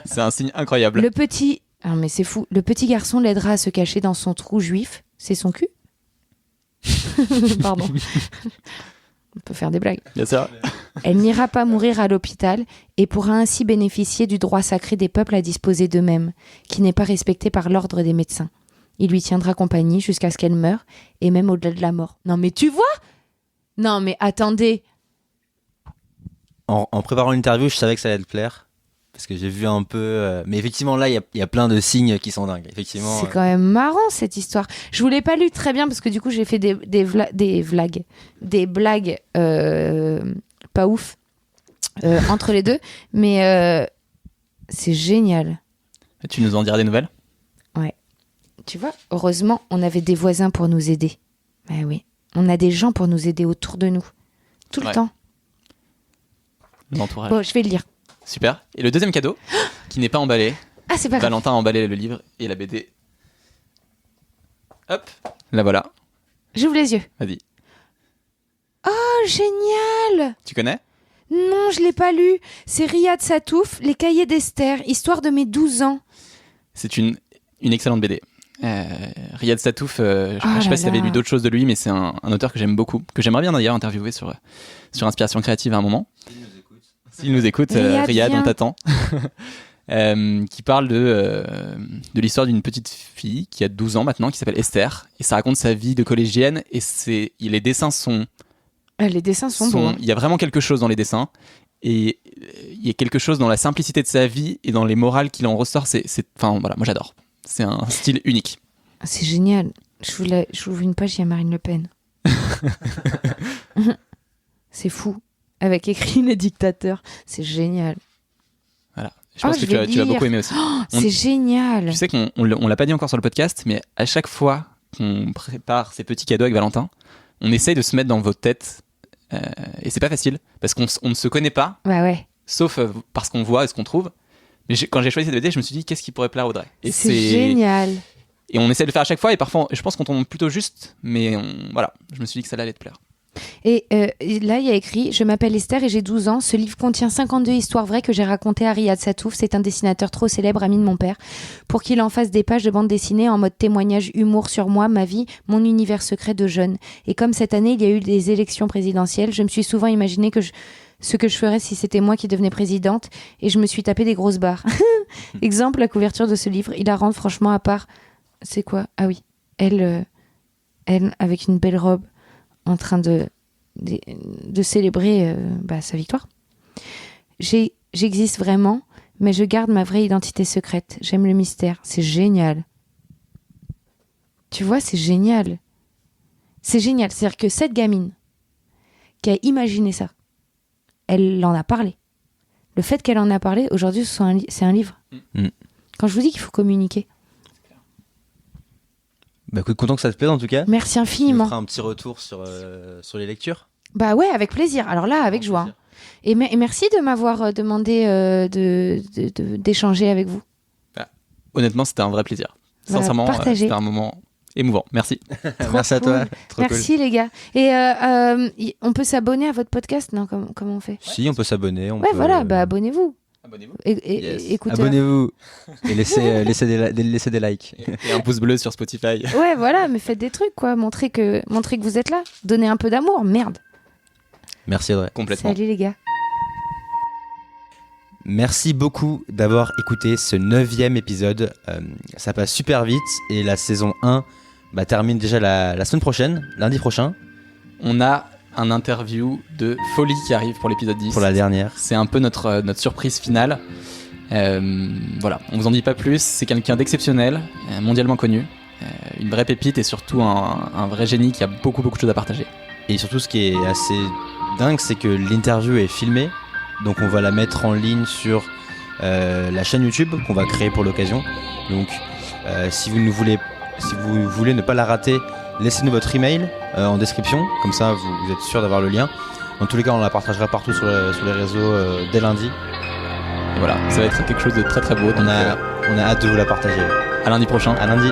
C'est un signe incroyable. Ah mais c'est fou. Le petit garçon l'aidera à se cacher dans son trou juif. C'est son cul ? Pardon. On peut faire des blagues. Bien sûr. Elle n'ira pas mourir à l'hôpital et pourra ainsi bénéficier du droit sacré des peuples à disposer d'eux-mêmes, qui n'est pas respecté par l'ordre des médecins. Il lui tiendra compagnie jusqu'à ce qu'elle meure, et même au-delà de la mort. Non mais tu vois ? Non mais attendez. En préparant l'interview, je savais que ça allait te plaire. Parce que j'ai vu un peu... Mais effectivement, là, il y a plein de signes qui sont dingues. Effectivement, c'est quand même marrant, cette histoire. Je ne l'ai pas lu très bien, parce que du coup, j'ai fait des blagues pas ouf entre les deux. Mais c'est génial. Tu nous en diras des nouvelles ? Ouais. Tu vois, heureusement, on avait des voisins pour nous aider. Ben oui. On a des gens pour nous aider autour de nous. Tout le temps. L'entourage. Bon, je vais le lire. Super. Et le deuxième cadeau, qui n'est pas emballé. Ah, c'est pas grave. Valentin a emballé le livre et la BD. Hop, la voilà. J'ouvre les yeux. Vas-y. Oh, génial! Tu connais ? Non, je l'ai pas lu. C'est Riyad Satouf, Les Cahiers d'Esther, histoire de mes 12 ans. C'est une excellente BD. Riyad Satouf, je sais pas si tu avais lu d'autres choses de lui, mais c'est un auteur que j'aime beaucoup, que j'aimerais bien d'ailleurs interviewer sur Inspiration Créative à un moment. S'il nous écoute, Riyad, on t'attend. Qui parle de l'histoire d'une petite fille qui a 12 ans maintenant, qui s'appelle Esther, et ça raconte sa vie de collégienne, et les dessins sont... Les dessins sont bons. Il y a vraiment quelque chose dans les dessins, et il y a quelque chose dans la simplicité de sa vie et dans les morales qu'il en ressort. Enfin voilà, moi j'adore. C'est un style unique. C'est génial. J'ouvre une page, il y a Marine Le Pen. C'est fou. Avec écrit les dictateurs. C'est génial. Voilà. Je pense que tu vas beaucoup aimer aussi. C'est génial. Tu sais qu'on l'a pas dit encore sur le podcast, mais à chaque fois qu'on prépare ces petits cadeaux avec Valentin, on essaye de se mettre dans votre tête. Et c'est pas facile, parce qu'on ne se connaît pas. Bah ouais. Sauf parce qu'on voit et ce qu'on trouve. Mais quand j'ai choisi cette BD, je me suis dit, qu'est-ce qui pourrait plaire à Audrey ? Et c'est génial. Et on essaie de le faire à chaque fois, et parfois, je pense qu'on tombe plutôt juste, mais voilà, je me suis dit que ça allait te plaire. Et là, il y a écrit « Je m'appelle Esther et j'ai 12 ans. Ce livre contient 52 histoires vraies que j'ai racontées à Riyad Satouf. C'est un dessinateur trop célèbre, ami de mon père, pour qu'il en fasse des pages de bande dessinée en mode témoignage humour sur moi, ma vie, mon univers secret de jeune. Et comme cette année, il y a eu des élections présidentielles, je me suis souvent imaginé ce que je ferais si c'était moi qui devenais présidente, et je me suis tapé des grosses barres. Exemple, la couverture de ce livre, il la rend franchement à part. C'est quoi ? Ah oui, elle avec une belle robe, en train de célébrer sa victoire. J'existe vraiment, mais je garde ma vraie identité secrète. J'aime le mystère. C'est génial. Tu vois, c'est génial. C'est génial. C'est-à-dire que cette gamine qui a imaginé ça, elle en a parlé. Le fait qu'elle en a parlé, aujourd'hui, c'est un livre. Quand je vous dis qu'il faut communiquer. Bah écoute, content que ça te plaise en tout cas. Merci infiniment. Tu me feras un petit retour sur les lectures. Bah ouais, avec plaisir. Alors là, avec joie. Et merci de m'avoir demandé d'échanger avec vous. Bah, honnêtement, c'était un vrai plaisir. Voilà, sincèrement, partagez. c'était un moment émouvant. Merci. Merci à toi. Trop merci cool. les gars. Et on peut s'abonner à votre podcast, non ? Comment on fait ? Si, on peut s'abonner. Voilà, bah abonnez-vous. Abonnez-vous. Écoutez. Abonnez-vous et laissez des likes. Et un pouce bleu sur Spotify. Ouais, voilà, mais faites des trucs, quoi. Montrez que vous êtes là. Donnez un peu d'amour, merde. Merci Audrey. Complètement. Salut les gars. Merci beaucoup d'avoir écouté ce 9e épisode. Ça passe super vite et la saison 1 termine déjà la semaine prochaine, lundi prochain. On a un interview de folie qui arrive pour l'épisode 10. Pour la dernière. C'est un peu notre surprise finale. Voilà, on vous en dit pas plus. C'est quelqu'un d'exceptionnel, mondialement connu, une vraie pépite et surtout un vrai génie qui a beaucoup de choses à partager. Et surtout, ce qui est assez dingue, c'est que l'interview est filmée. Donc on va la mettre en ligne sur la chaîne YouTube qu'on va créer pour l'occasion. Donc si vous voulez ne pas la rater, laissez-nous votre email en description. Comme ça, vous êtes sûr d'avoir le lien. Dans tous les cas, on la partagera partout sur les réseaux dès lundi. Et voilà, ça va être quelque chose de très très beau. On a hâte de vous la partager. À lundi prochain. À lundi.